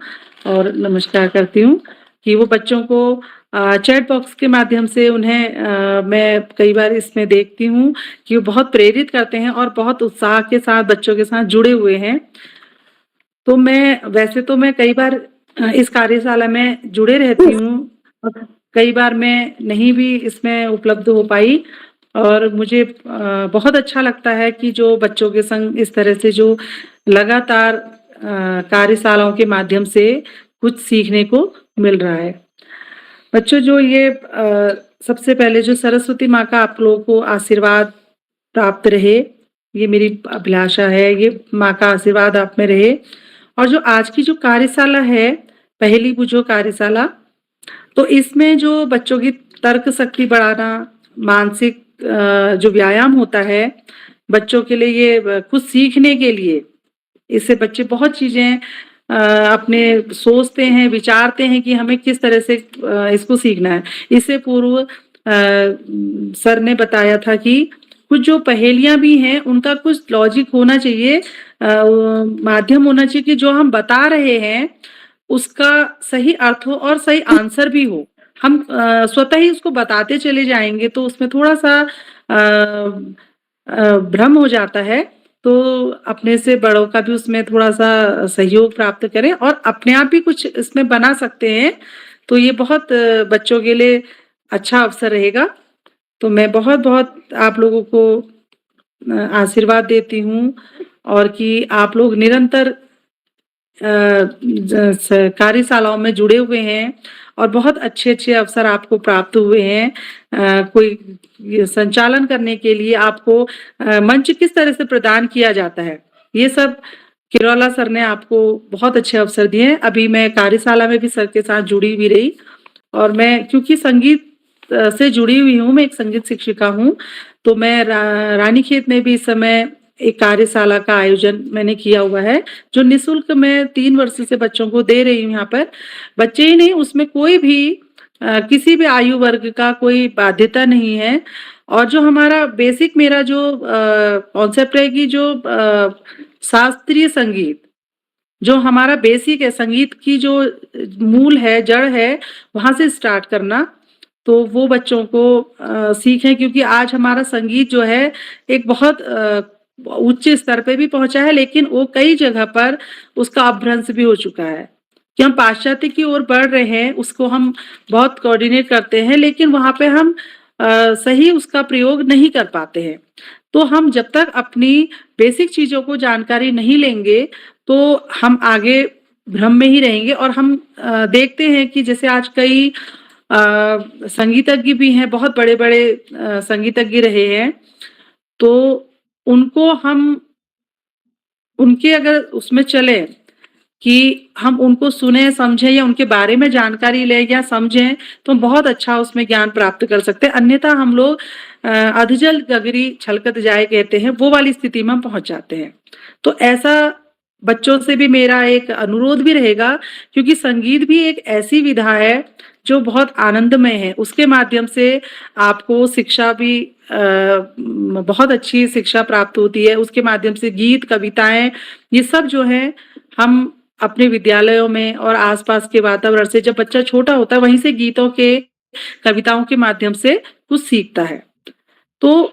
और नमस्कार करती हूँ कि वो बच्चों को चैट बॉक्स के माध्यम से उन्हें मैं कई बार इसमें देखती हूँ कि वो बहुत प्रेरित करते हैं और बहुत उत्साह के साथ बच्चों के साथ जुड़े हुए हैं। तो मैं कई बार इस कार्यशाला में जुड़े रहती हूँ, और कई बार मैं नहीं भी इसमें उपलब्ध हो पाई, और मुझे बहुत अच्छा लगता है कि जो बच्चों के संग इस तरह से जो लगातार कार्यशालाओं के माध्यम से कुछ सीखने को मिल रहा है। बच्चों, जो ये सबसे पहले जो सरस्वती माँ का आप लोगों को आशीर्वाद प्राप्त रहे, ये मेरी अभिलाषा है, ये माँ का आशीर्वाद आप में रहे। और जो आज की जो कार्यशाला है, पहली बुझो कार्यशाला, तो इसमें जो बच्चों की तर्क शक्ति बढ़ाना, मानसिक जो व्यायाम होता है बच्चों के लिए, ये कुछ सीखने के लिए, इससे बच्चे बहुत चीज़ें अपने सोचते हैं, विचारते हैं कि हमें किस तरह से इसको सीखना है। इससे पूर्व सर ने बताया था कि कुछ जो पहेलियां भी हैं उनका कुछ लॉजिक होना चाहिए, माध्यम होना चाहिए कि जो हम बता रहे हैं उसका सही अर्थ हो और सही आंसर भी हो। हम स्वतः ही उसको बताते चले जाएंगे तो उसमें थोड़ा सा भ्रम हो जाता है। तो अपने से बड़ों का भी उसमें थोड़ा सा सहयोग प्राप्त करें और अपने आप भी कुछ इसमें बना सकते हैं, तो ये बहुत बच्चों के लिए अच्छा अवसर रहेगा। तो मैं बहुत-बहुत आप लोगों को आशीर्वाद देती हूँ, और कि आप लोग निरंतर कार्यशालाओं में जुड़े हुए हैं और बहुत अच्छे-अच्छे अवसर आपको प्राप्त हुए हैं। कोई संचालन करने के लिए आपको मंच किस तरह से प्रदान किया जाता है, ये सब किरोला सर ने आपको बहुत अच्छे अवसर दिए हैं। अभी मैं कार्यशाला में भी सर के साथ जुड़ी हुई रही, और मैं क्योंकि संगीत से जुड़ी हुई हूँ, मैं एक संगीत शिक्षिका हूँ, तो मैं रानीखेत में भी इस समय एक कार्यशाला का आयोजन मैंने किया हुआ है, जो निःशुल्क मैं 3 वर्ष से बच्चों को दे रही हूँ। यहाँ पर बच्चे ही नहीं, उसमें कोई भी किसी भी आयु वर्ग का कोई बाध्यता नहीं है। और जो हमारा बेसिक मेरा जो कॉन्सेप्ट है कि जो शास्त्रीय संगीत, जो हमारा बेसिक है, संगीत की जो मूल है, जड़ है, वहाँ से स्टार्ट करना, तो वो बच्चों को सीखें, क्योंकि आज हमारा संगीत जो है एक बहुत उच्च स्तर पे भी पहुंचा है, लेकिन वो कई जगह पर उसका अपभ्रंश भी हो चुका है कि हम पाश्चात्य की ओर बढ़ रहे हैं, उसको हम बहुत कोऑर्डिनेट करते हैं, लेकिन वहाँ पे हम सही उसका प्रयोग नहीं कर पाते हैं। तो हम जब तक अपनी बेसिक चीज़ों को जानकारी नहीं लेंगे तो हम आगे भ्रम में ही रहेंगे। और हम देखते हैं कि जैसे आज कई संगीतज्ञ भी हैं, बहुत बड़े-बड़े संगीतज्ञ रहे हैं, तो उनको हम उनके अगर उसमें चले कि हम उनको सुने, समझें या उनके बारे में जानकारी लें या समझें, तो बहुत अच्छा उसमें ज्ञान प्राप्त कर सकते हैं। अन्यथा हम लोग अधजल गगरी छलकत जाए कहते हैं, वो वाली स्थिति में हम पहुंच जाते हैं। तो ऐसा बच्चों से भी मेरा एक अनुरोध भी रहेगा, क्योंकि संगीत भी एक ऐसी विधा है जो बहुत आनंदमय है। उसके माध्यम से आपको शिक्षा भी बहुत अच्छी शिक्षा प्राप्त होती है। उसके माध्यम से गीत, कविताएं, ये सब जो है हम अपने विद्यालयों में और आसपास के वातावरण से, जब बच्चा छोटा होता है वहीं से गीतों के, कविताओं के माध्यम से कुछ सीखता है। तो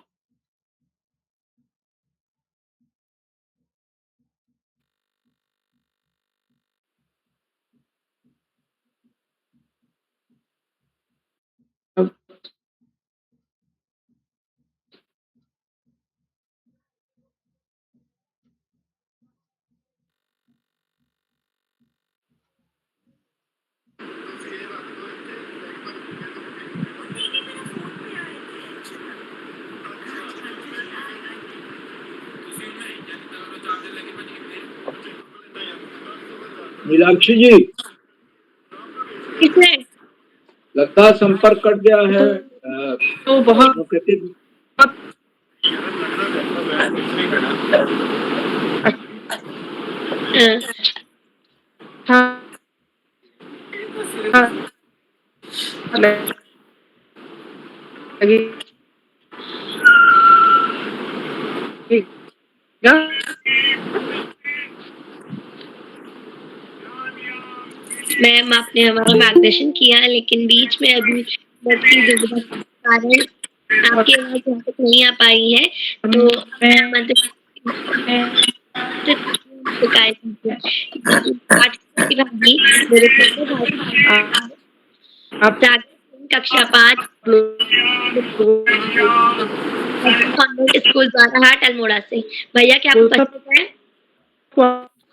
मीनाक्षी जी, किसने? लगता है संपर्क कट गया है। तो बहुत मुकेश हाँ, हाँ, मैम आपने हमारा मार्गदर्शन किया, लेकिन बीच में अभी बढ़ती दुविधा के कारण आपकी आवाज यहाँ तक नहीं आ पाई है, तो मैं शिकायत प्रतिभागी मेरे छोटे भाई कक्षा 5 कॉन्वेंट स्कूल द्वाराहाट अल्मोड़ा से। भैया क्या आप उपस्थित हैं?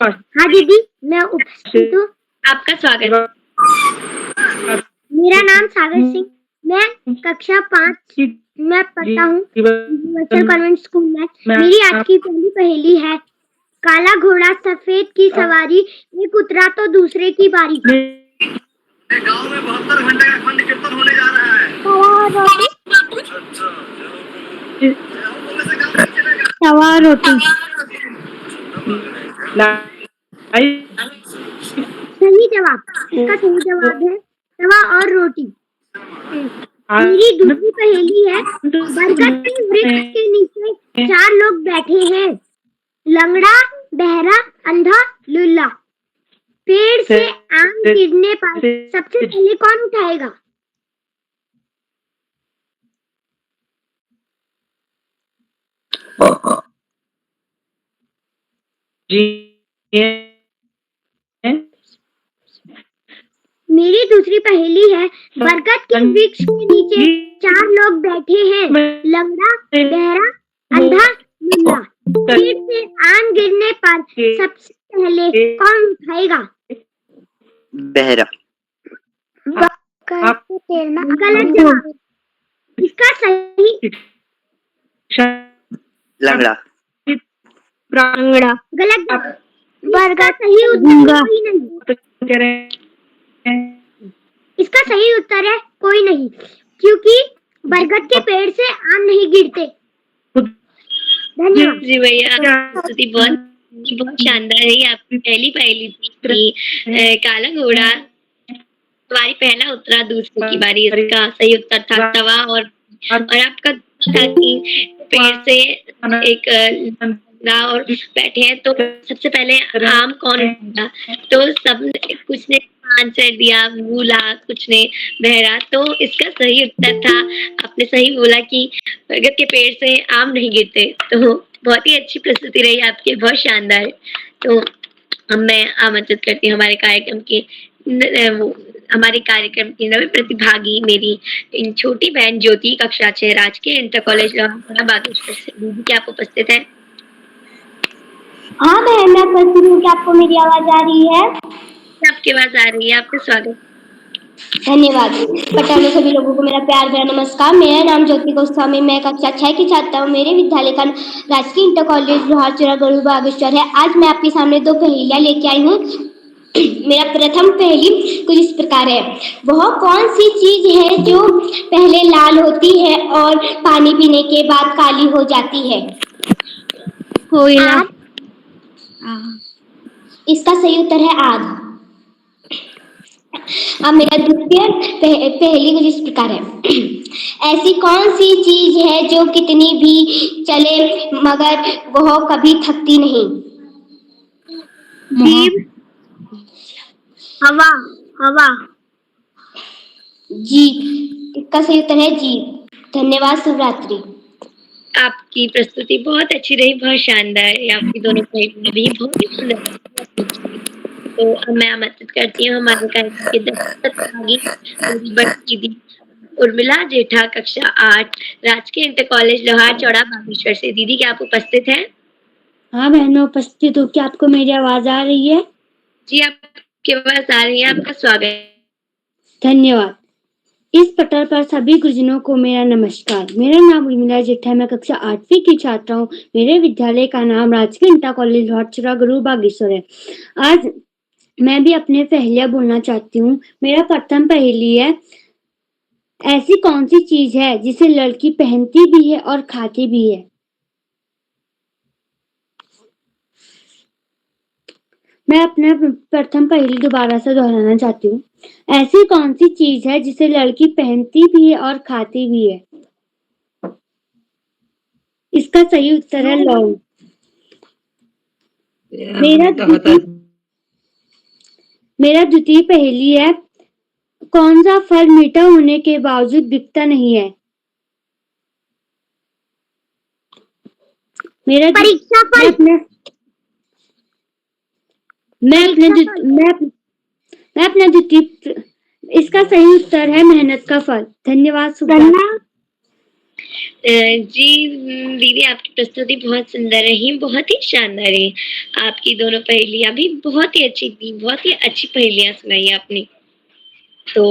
हाँ दीदी, मैं उपस्थित हूँ। आपका स्वागत। मेरा नाम सागर सिंह, मैं कक्षा 5 में पढ़ता हूँ यूनिवर्सल कॉन्वेंट स्कूल में। मेरी आज की पहली पहेली है, काला घोड़ा सफेद की सवारी, एक उतरा तो दूसरे की बारी। गांव में 72 घंटे का अखंड कीर्तन होने जा रहा है। तवा रोटी। सही जवाब, इसका सही जवाब है तवा और रोटी। मेरी दूसरी पहेली है, बरगद के वृक्ष के नीचे 4 लोग बैठे हैं, लंगड़ा, बहरा, अंधा, लुल्ला। पेड़ से आम गिरने पर सबसे पहले कौन उठाएगा? मेरी दूसरी पहेली है, बरगद के वृक्ष के नीचे 4 लोग बैठे हैं, लंगड़ा, बहरा, अंधा, लुल्ला। पेड़ से आम गिरने पर सबसे पहले कौन उठाएगा? बहरा। गलत जवाब। इसका सही लंगड़ा। गलत जवाब। बरगद सही उत्तर कोई नहीं। इसका सही उत्तर है कोई नहीं, क्योंकि बरगद के पेड़ से आम नहीं गिरते। धन्यवाद। जी भैया, बहुत शानदार है। आपकी पहली पहेली थी काला घोड़ा सवारी, पहला उतरा दूसरे की बारी। इसका सही उत्तर था तवा। और आपका था कि पेड़ से एक और बैठे हैं तो सबसे पहले आम कौन उठाएगा, तो सब कुछ ने आंसर दिया, भूला, कुछ ने बहरा। तो इसका सही उत्तर था, आपने सही बोला कि बरगद के पेड़ से आम नहीं गिरते। तो बहुत ही अच्छी प्रस्तुति रही आपकी, बहुत शानदार। तो अब मैं आमंत्रित करती हूँ हमारे कार्यक्रम के नवे प्रतिभागी मेरी छोटी बहन ज्योति, कक्षा 6, राजकीय इंटर कॉलेज बागेश्वर से। दीदी क्या आप उपस्थित हैं? हाँ बहन, मैं उपस्थित हूँ। क्या आपको मेरी आवाज आ रही है? आपकी आवाज आ रही है, आपका स्वागत। धन्यवाद। पटना में सभी लोगों को मेरा प्यार भरा नमस्कार। मेरा नाम ज्योति गोस्वामी, मैं कक्षा 6 की छात्रा हूँ। मेरे विद्यालय का राजकीय इंटर कॉलेज लोहारचौरा गरुड़ बागेश्वर है। आज मैं आपके सामने 2 पहेलियां लेके आई हूँ। मेरा प्रथम पहेली कुछ इस प्रकार है, वह कौन सी चीज है जो पहले लाल होती है और पानी पीने के बाद काली हो जाती है? कोयला। इसका सही उत्तर है आग। अब मेरा द्वितीय पहेली कुछ इस प्रकार है, ऐसी कौन सी चीज है जो कितनी भी चले मगर वह कभी थकती नहीं? हवा हवा जीत। इसका सही उत्तर है जीत। धन्यवाद। शुभरात्रि। आपकी प्रस्तुति बहुत अच्छी रही, बहुत शानदार है। आपकी दोनों पहेलियां भी बहुत ही सुंदर रही, बहुत अच्छी रही। तो अब मैं आमंत्रित करती हूँ हमारे कार्यक्रम के 10 प्रतिभागी, मेरी बड़ी दीदी उर्मिला जेठा, कक्षा 8, राजकीय इंटर कॉलेज लोहार चौड़ा बागेश्वर से। दीदी, क्या आप उपस्थित हैं? हाँ बहनों, उपस्थित हो। क्या आपको मेरी आवाज आ रही है? जी, आपके पास आ रही है। आपका स्वागत है। धन्यवाद। इस पटल पर सभी गुरुजनों को मेरा नमस्कार। मेरा नाम उर्मिला जेठा है। मैं कक्षा 8वीं की छात्रा हूँ। मेरे विद्यालय का नाम राजकीय इंटर कॉलेज लोहारचौड़ा गुरु बागेश्वर है। आज मैं भी अपने पहेलियां बोलना चाहती हूँ। मेरा प्रथम पहेली है, ऐसी कौन सी चीज है जिसे लड़की पहनती भी है और खाती भी है? मैं अपना प्रथम पहेली दोबारा से दोहराना चाहती हूँ। ऐसी कौन सी चीज है जिसे लड़की पहनती भी है और खाती भी है? इसका सही उत्तर है लौंग। मेरा द्वितीय पहेली है, कौन सा फल मीठा होने के बावजूद बिकता नहीं है? मेरा परीक्षा फल। मैं अपना द्वितीय, इसका सही उत्तर है मेहनत का फल। धन्यवाद। सुब्रत। जी दीदी, आपकी प्रस्तुति बहुत सुंदर रही, बहुत ही शानदार रही। आपकी दोनों पहेलियां भी बहुत ही अच्छी थी, बहुत ही अच्छी पहेलियां सुनाई आपने। तो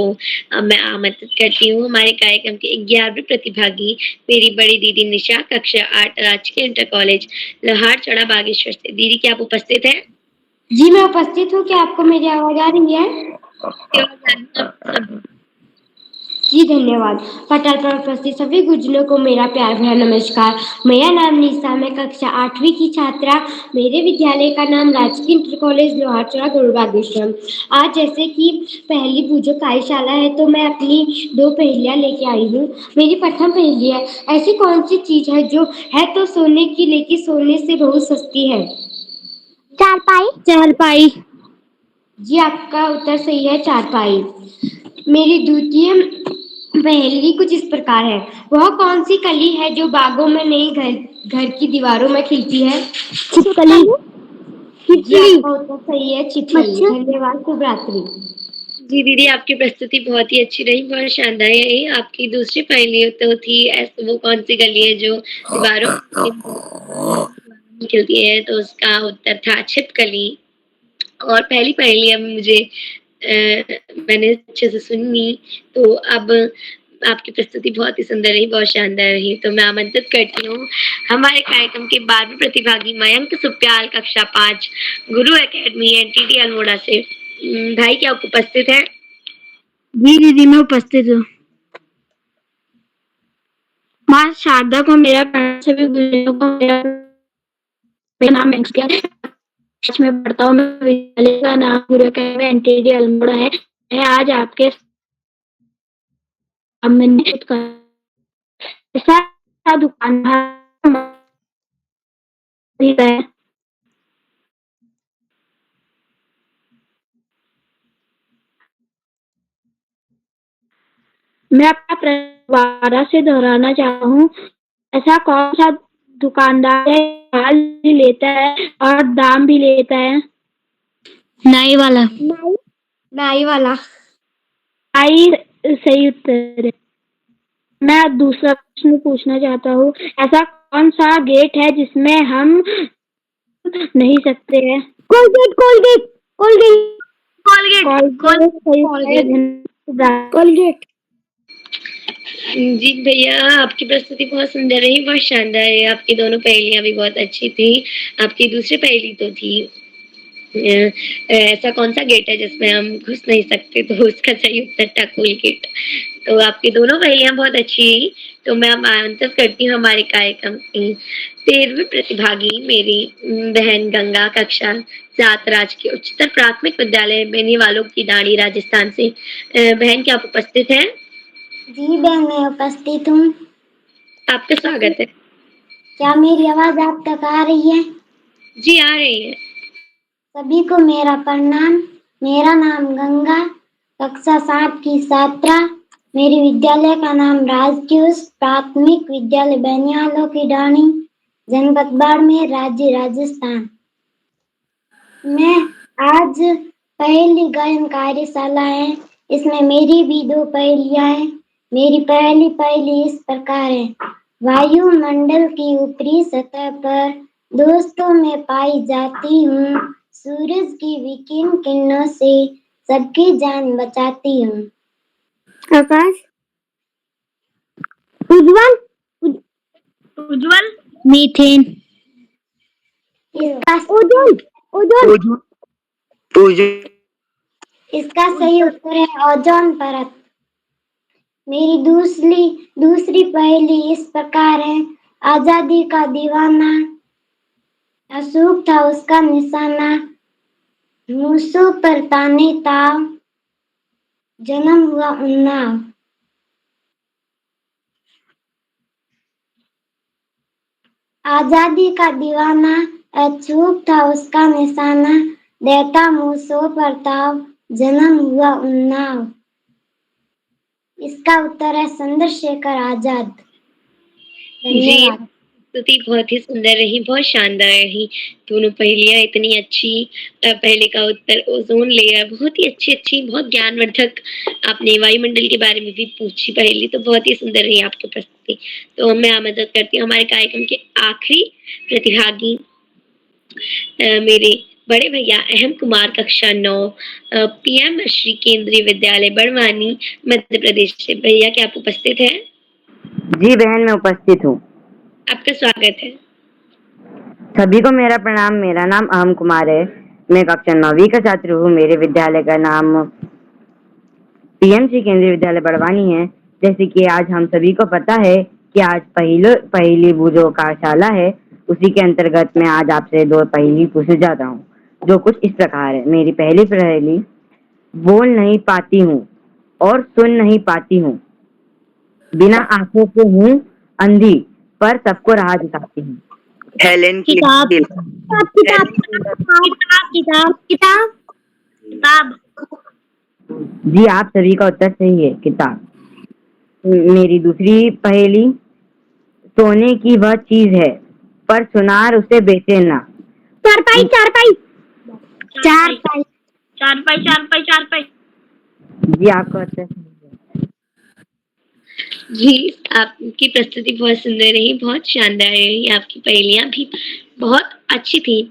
अब मैं आमंत्रित करती हूँ हमारे कार्यक्रम के 11वें प्रतिभागी, मेरी बड़ी दीदी निशा, कक्षा 8, राजकीय इंटर कॉलेज लोहार चौड़ा बागेश्वर से। दीदी, क्या आप उपस्थित हैं? जी मैं उपस्थित हूँ। क्या आपको मेरी आवाज आ रही है? जी धन्यवाद। पटल पर उपस्थित सभी गुरुजनों को मेरा प्यार भरा नमस्कार। मेरा नाम निशा, मैं कक्षा 8वीं की छात्रा। मेरे विद्यालय का नाम राजकीय इंटर कॉलेज लोहारचौड़ा गुरु बागेश्वर। आज जैसे कि पहली पूजो कार्यशाला है, तो मैं अपनी 2 पहेलियां लेके आई हूँ। मेरी प्रथम पहेली है, ऐसी कौन सी चीज है जो है तो सोने की लेकिन सोने से बहुत सस्ती है? चारपाई। चारपाई। जी आपका उत्तर सही है, चारपाई। मेरी द्वितीय पहेली कुछ इस प्रकार है, वह कौन सी कली है जो बागों में नहीं घर की दीवारों में खिलती है? छिपकली। जी आपका उत्तर सही है, छिपकली। मच्छर। धन्यवाद। शुभरात्रि। जी दीदी, आपकी प्रस्तुति बहुत ही अच्छी रही, बहुत शानदार रही। आपकी दूसरी पहेली तो थी, ऐसी वो कौन सी गली है जो दीवारों में खिलती है, तो उसका उत्तर था छिपकली। और पहली पहेली अब मैंने अच्छे से सुनी, तो अब आपकी प्रस्तुति बहुत ही सुंदर रही, बहुत शानदार रही। तो मैं आमंत्रित करती हूँ हमारे कार्यक्रम के 12वें प्रतिभागी मयंक सुप्याल, कक्षा 5, गुरु एकेडमी एनटीटी अल्मोड़ा से। भाई, क्या आप उपस्थित हैं? जी दीदी मैं उपस्थित हूँ। माँ शारदा को मेरा प्रणाम। सभी गुरुजनों को मेरा नाम में पढ़ता हूँ। मैं विद्यालय का नाम गुरु एकेडमी एनटीटी अल्मोड़ा है। मैं आज आपके सामने ऐसा दुकानदार है। मैं अपना दोबारा से दोहराना चाहता हूँ, ऐसा कौन सा दुकानदार है, माल भी लेता है और दाम भी लेता है? नाई वाला। नाई वाला। नाई सही उत्तर है। मैं दूसरा प्रश्न पूछना चाहता हूँ, ऐसा कौन सा गेट है जिसमें हम नहीं सकते हैं? Colgate Colgate Colgate Colgate. जी भैया, आपकी प्रस्तुति बहुत सुंदर रही, बहुत शानदार है। आपकी दोनों पहेलियां भी बहुत अच्छी थी। आपकी दूसरी पहेली तो थी, ऐसा कौन सा गेट है जिसमें हम घुस नहीं सकते, तो उसका सही उत्तर था कोलगेट। तो आपकी दोनों पहेलियां बहुत अच्छी रही। तो मैं अब आमंत्रित करती हूँ हमारे कार्यक्रम की 13वीं प्रतिभागी, मेरी बहन गंगा, कक्षा 7, राजकीय उच्चतर प्राथमिक विद्यालय बेनीवालों की डांडी, राजस्थान से। बहन, क्या आप उपस्थित हैं? जी बहन मैं उपस्थित हूँ। आपका स्वागत है। क्या मेरी आवाज आप तक आ रही है? जी, आ रही है। सभी को मेरा प्रणाम। मेरा नाम गंगा, कक्षा 7 की छात्रा। मेरी विद्यालय का नाम राजकीय प्राथमिक विद्यालय बनियालों की डाणी, जनपद बाड़मेर, राज्य राजस्थान। मैं आज पहली गायन कार्यशाला है, इसमें मेरी भी 2 पहेलियां हैं। मेरी पहली पहेली इस प्रकार है। वायुमंडल की ऊपरी सतह पर दोस्तों में पाई जाती हूँ, सूरज की विकिरण किरणों से सबकी जान बचाती हूँ। आकाश, उज्जवल, उज्जवल, मीथेन, इसका ओजोन, ओजोन, इसका सही उत्तर है ओजोन परत। मेरी दूसरी पहेली इस प्रकार है। आजादी का दीवाना, अशोक था उसका निशाना, मूसों पर ताने ताव, जन्म हुआ उन्नाव। आजादी का दीवाना, अचूक था उसका निशाना, देता मूसों पर ताव, जन्म हुआ उन्नाव। इसका उत्तर है चंद्रशेखर आजाद। जी, धन्यवाद। स्तुति बहुत ही सुंदर रही, बहुत शानदार रही। दोनों पहेलियां इतनी अच्छी। पहले का उत्तर ओजोन लेयर, बहुत ही अच्छी बहुत ज्ञानवर्धक। आपने वायुमंडल के बारे में भी पूछी पहेली, तो बहुत ही सुंदर रही आपकी प्रस्तुति। तो मैं आमंत्रित करती हूँ हमारे कार्यक्रम के आखिरी प्रतिभागी, मेरे बड़े भैया अहम कुमार, कक्षा 9, पीएम श्री केंद्रीय विद्यालय बड़वानी, मध्य प्रदेश से। भैया, क्या आप उपस्थित हैं? जी बहन, मैं उपस्थित हूँ। आपका स्वागत है। सभी को मेरा प्रणाम। मेरा नाम अहम कुमार है। मैं कक्षा 9वीं का छात्र हूँ। मेरे विद्यालय का नाम पीएमसी केंद्रीय विद्यालय बड़वानी है। जैसे कि आज हम सभी को पता है कि आज पहली जो कार्यशाला है, उसी के अंतर्गत मैं आज आपसे 2 पहेली पूछने जाता हूँ, जो कुछ इस प्रकार है। मेरी पहली पहेली, बोल नहीं पाती हूँ और सुन नहीं पाती हूँ, बिना आंखों के हूँ अंधी, पर सबको राह दिखाती हूँ। हेलेन की किताब, किताब, किताब, किताब, किताब। जी, आप सभी का उत्तर सही है, किताब। मेरी दूसरी पहेली, सोने की वह चीज है पर सुनार उसे बेचे ना। चारपाई, चारपाई, चारपाई, चारपाई, चारपाई, चारपाई। जी, आपका उत्तर सही है। जी, आपकी प्रस्तुति बहुत सुंदर रही, बहुत शानदार रही। आपकी पहेलियां भी बहुत अच्छी थी।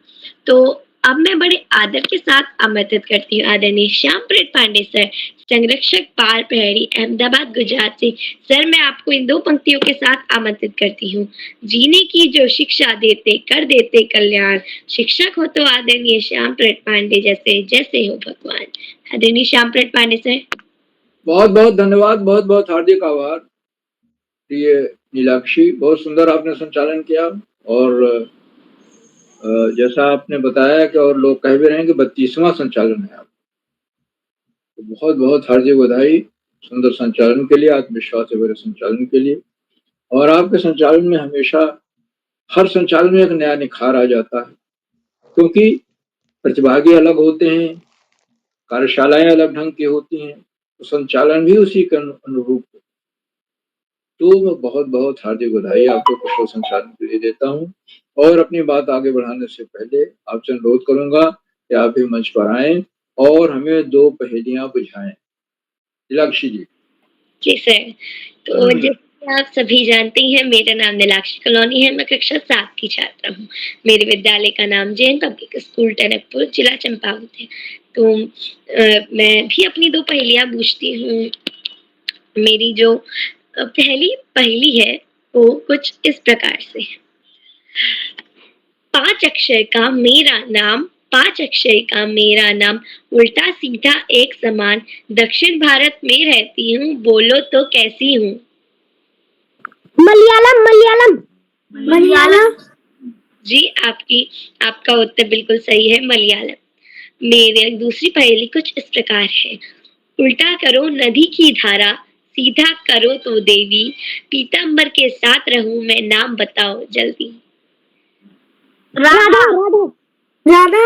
तो अब मैं बड़े आदर के साथ आमंत्रित करती हूँ आदरणीय श्याम प्रेत पांडे सर, संरक्षक बाल प्रहरी, अहमदाबाद, गुजरात से। सर, मैं आपको इन 2 पंक्तियों के साथ आमंत्रित करती हूँ। जीने की जो शिक्षा देते, कर देते कल्याण, शिक्षक हो तो आदरणीय श्याम प्रेत पांडे जैसे, जैसे हो भगवान। आदरणीय श्याम प्रेत पांडे सर। बहुत बहुत धन्यवाद, बहुत बहुत हार्दिक आभार प्रिय नीलाक्षी। बहुत सुंदर आपने संचालन किया, और जैसा आपने बताया कि और लोग कह भी रहे हैं कि 32वां संचालन है आप, तो बहुत बहुत हार्दिक बधाई सुंदर संचालन के लिए, आत्मविश्वास से भरे संचालन के लिए। और आपके संचालन में हमेशा हर संचालन में एक नया निखार आ जाता है, क्योंकि प्रतिभागी अलग होते हैं, कार्यशालाएं अलग ढंग की होती हैं, तो संचालन भी उसी के अनुरूप। तो मैं बहुत बहुत हार्दिक बधाई आपको कुशल संचालन के लिए देता हूँ, और अपनी बात आगे बढ़ाने से पहले आपसे अनुरोध करूंगा कि आप भी मंच पर आएं और हमें 2 पहेलियां बुझाएं। नीलाक्षी जी। जी सर। तो जैसे आप सभी जानते हैं, मेरा नाम नीलाक्षी कॉलोनी है। मैं कक्षा 7 की छात्रा हूँ। मेरे विद्यालय का नाम जैन पब्लिक स्कूल टनकपुर, जिला चंपावत है। तो मैं भी अपनी 2 पहेलियां पूछती हूँ। मेरी जो पहली पहेली है, वो कुछ इस प्रकार से है। 5 अक्षर का मेरा नाम, 5 अक्षर का मेरा नाम, उल्टा सीधा एक समान, दक्षिण भारत में रहती हूँ, बोलो तो कैसी हूँ? मलयालम, मलयालम, मलयालम। जी, आपका उत्तर बिल्कुल सही है, मलयालम। मेरी दूसरी पहेली कुछ इस प्रकार है। उल्टा करो नदी की धारा, सीधा करो तो देवी, पीताम्बर के साथ रहूं मैं, नाम बताओ जल्दी। राधा, राधा, राधा।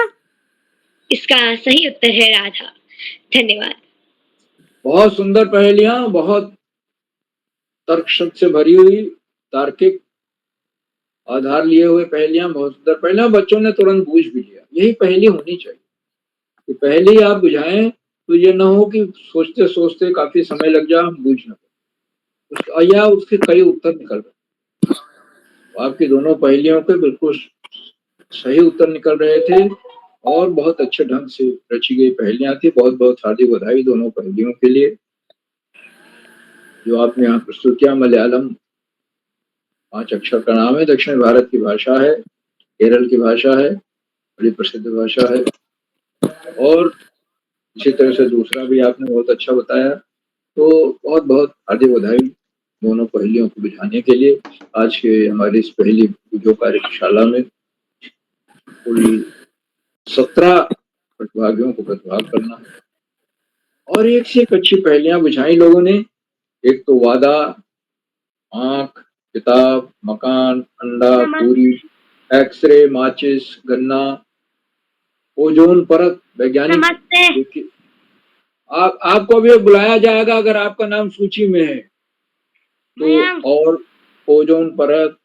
इसका सही उत्तर है राधा। धन्यवाद। बहुत सुंदर पहेलियां, बहुत तर्क शब्द से भरी हुई, तार्किक आधार लिए हुए पहेलियां, बहुत सुंदर पहेलियां, बच्चों ने तुरंत बूझ भी लिया। यही पहेली होनी चाहिए कि पहले आप बुझाएं तो ये ना हो कि सोचते सोचते काफी समय लग जाए, हम बूझ ना पाए या उसके कई उत्तर निकल रहे। आपकी दोनों पहेलियों के बिल्कुल सही उत्तर निकल रहे थे और बहुत अच्छे ढंग से रची गई पहेलियां थी। बहुत बहुत हार्दिक बधाई दोनों पहेलियों के लिए जो आपने यहाँ प्रस्तुत किया। मलयालम 5 अक्षर का नाम है, दक्षिण भारत की भाषा है, केरल की भाषा है, बड़ी प्रसिद्ध भाषा है। और इसी तरह से दूसरा भी आपने बहुत अच्छा बताया। तो बहुत बहुत हार्दिक बधाई दोनों पहेलियों को बुझाने के लिए। आज के हमारी इस पहेली बुझो कार्यशाला में कुल 17 प्रतिभागियों को प्रतिभाग करना है और एक से एक अच्छी पहेलियां बुझाई लोगों ने। एक तो वादा, आंख, किताब, मकान, अंडा, पूरी, एक्सरे, माचिस, गन्ना, ओजोन परत, वैज्ञानिक। नमस्ते। आपको भी बुलाया जाएगा अगर आपका नाम सूची में है तो। और ओजोन परत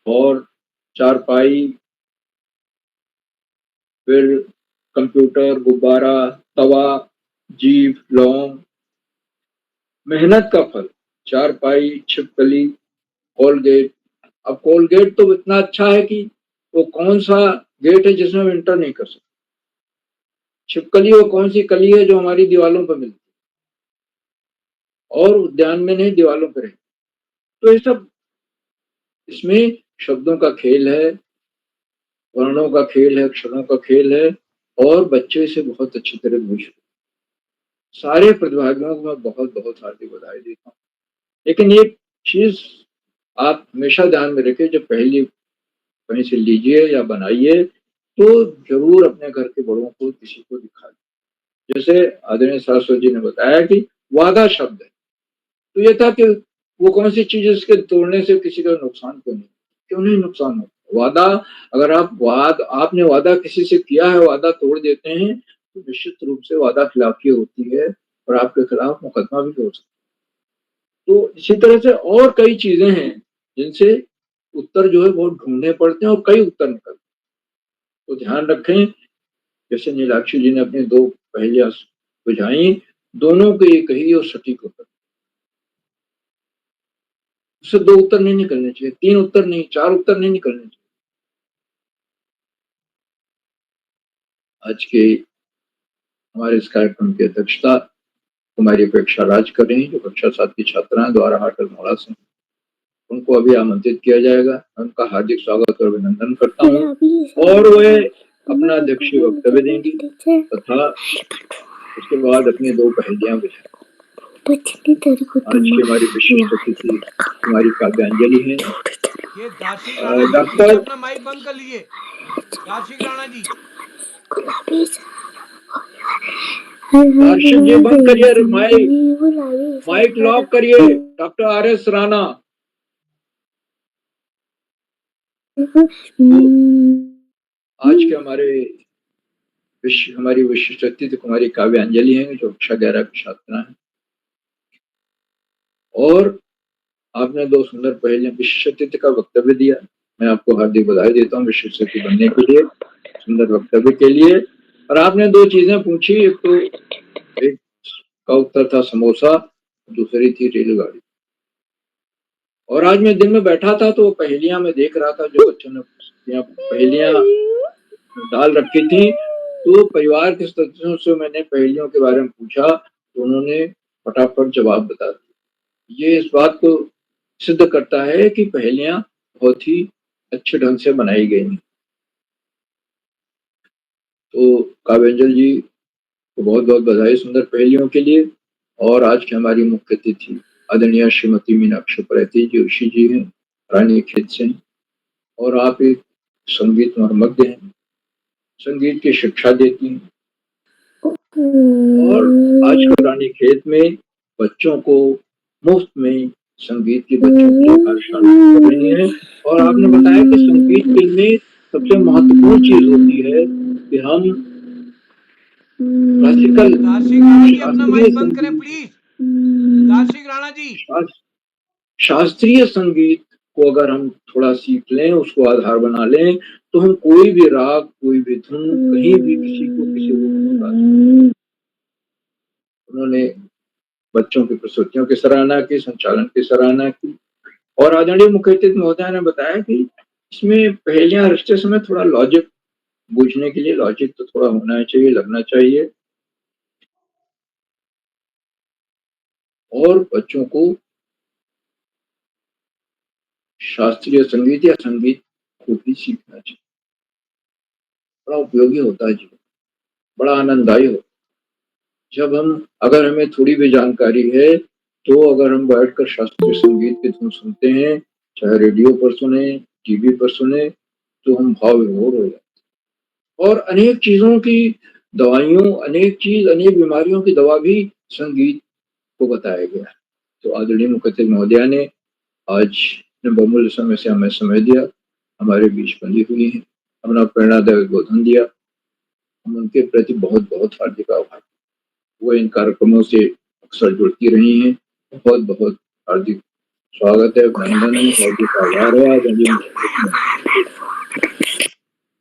और चारपाई, फिर कंप्यूटर, गुब्बारा, तवा, जीभ, लौंग, मेहनत का फल, चारपाई, छिपकली, कोलगेट। अब कोलगेट तो इतना अच्छा है कि वो कौन सा गेट है जिसमें हम इंटर नहीं कर सकते। छिपकली वो कौन सी कली है जो हमारी दीवालों पर मिलती है और उद्यान में नहीं, दीवालों पर है। तो ये सब इसमें शब्दों का खेल है, वर्णों का खेल है, अक्षरों का खेल है और बच्चे इसे बहुत अच्छी तरह बूझ। सारे प्रतिभागियों को मैं बहुत बहुत हार्दिक बधाई देता हूँ। लेकिन एक चीज आप हमेशा ध्यान में रखें, जब पहली कहीं से लीजिए या बनाइए तो जरूर अपने घर के बड़ों को किसी को दिखा दें। जैसे आदरणीय सरस्वती जी ने बताया कि वादा शब्द है, तो ये था कि वो कौन सी चीज इसके तोड़ने से किसी का नुकसान क्यों नहीं नुकसान हो। वादा, अगर आपने वादा किसी से किया है, वादा तोड़ देते हैं तो निश्चित रूप से वादा खिलाफी होती है और आपके खिलाफ मुकदमा भी हो सकता है। तो इसी तरह से और कई चीजें हैं जिनसे उत्तर जो है बहुत ढूंढने पड़ते हैं और कई उत्तर निकलते हैं। तो ध्यान रखें, जैसे नीलाक्षी जी ने अपनी 2 पहेलियां बुझाई, दोनों के एक ही और सटीक उत्तर, उससे 2 उत्तर नहीं निकलने चाहिए, 3 उत्तर नहीं, 4 उत्तर नहीं निकलने चाहिए। आज के हमारे इस कार्यक्रम की अध्यक्षता कुमारी अपेक्षा राज कर रही हैं, जो कक्षा 7 की छात्रा हैं, द्वारा हाट अल्मोड़ा से। उनको अभी आमंत्रित किया जाएगा। मैं उनका हार्दिक स्वागत और अभिनंदन करता हूँ और वे अपना अध्यक्षीय वक्तव्य देंगी तथा उसके बाद अपनी 2 पहेलियां बुझाएंगी। आज की हमारी विशिष्ट अतिथि कुमारी काव्यांजलि है। ये दार्शिक राणा जी, डॉक्टर अपना माइक बंद कर लीजिए। दार्शिक राणा जी, दार्शिक जी बंद करिए माइक लॉक करिए। Doctor RS Rana. आज के हमारी विशिष्ट अतिथि कुमारी काव्यांजलि हैं, जो कक्षा 11 की छात्रा हैं और आपने 2 सुंदर पहेलियां विशिष्ट अतिथि का वक्तव्य दिया। मैं आपको हार्दिक बधाई देता हूँ विशिष्ट अतिथि बनने के लिए, सुंदर वक्तव्य के लिए। और आपने 2 चीजें पूछी, एक का उत्तर था समोसा, दूसरी थी रेलगाड़ी। और आज मैं दिन में बैठा था तो पहेलियां मैं देख रहा था, जो बच्चों ने पहेलियां डाल रखी थी। तो परिवार के सदस्यों से मैंने पहेलियों के बारे में पूछा तो उन्होंने फटाफट जवाब बता दिया। ये इस बात को सिद्ध करता है कि पहेलियां बहुत ही अच्छे ढंग से बनाई गई हैं। तो काव्यांजलि जी को बहुत बहुत बधाई सुंदर पहेलियों के लिए। और आज की हमारी मुख्य अतिथि आदरणीय श्रीमती मीनाक्षी उप्रेती जोशी जी हैं, रानीखेत से और आप एक संगीत मर्मज्ञ हैं, संगीत की शिक्षा देती हैं और आजकल रानीखेत में बच्चों को मुफ्त में संगीत की बच्चों की कार्यशाला कर रही है। और आपने बताया कि संगीत में सबसे महत्वपूर्ण चीज होती है कि हम क्लासिकल दार्शिक राणा जी अपना शास्त्रीय माइक बंद करें संगीत, प्लीज। दार्शिक राणा जी। शास्त्रीय संगीत को अगर हम थोड़ा सीख लें, उसको आधार बना लें, तो हम कोई भी राग, कोई भी धुन, कहीं भी किसी को गा सकते। उन्होंने बच्चों की प्रस्तुतियों की सराहना की, संचालन की सराहना की, और आदरणीय मुख्य अतिथि महोदय ने बताया कि इसमें पहेलियां रचते समय थोड़ा लॉजिक बूझने के लिए लॉजिक तो थोड़ा होना चाहिए, लगना चाहिए, और बच्चों को शास्त्रीय संगीत या संगीत को भी सीखना चाहिए। बड़ा उपयोगी होता है जीवन, बड़ा आनंददायी होता है। जब हम, अगर हमें थोड़ी भी जानकारी है, तो अगर हम बैठकर शास्त्रीय संगीत की धुन सुनते हैं, चाहे रेडियो पर सुने, टीवी पर सुने, तो हम भाव विभोर हो जाते हैं। और अनेक चीजों की दवाइयों, अनेक बीमारियों की दवा भी संगीत को बताया गया है। तो आदरणीय मुख्य अतिथि महोदया ने आज बहुमूल्य समय से हमें समय दिया, हमारे बीच बंधी हुई है, अपना प्रेरणादायक उद्बोधन दिया। हम उनके प्रति बहुत बहुत हार्दिक आभार। वो इन कार्यक्रमों से अक्सर जुड़ती रही हैं। बहुत बहुत हार्दिक स्वागत है, अभिनंदन है, हार्दिक आभार है आदरणीय मुख्य अतिथि।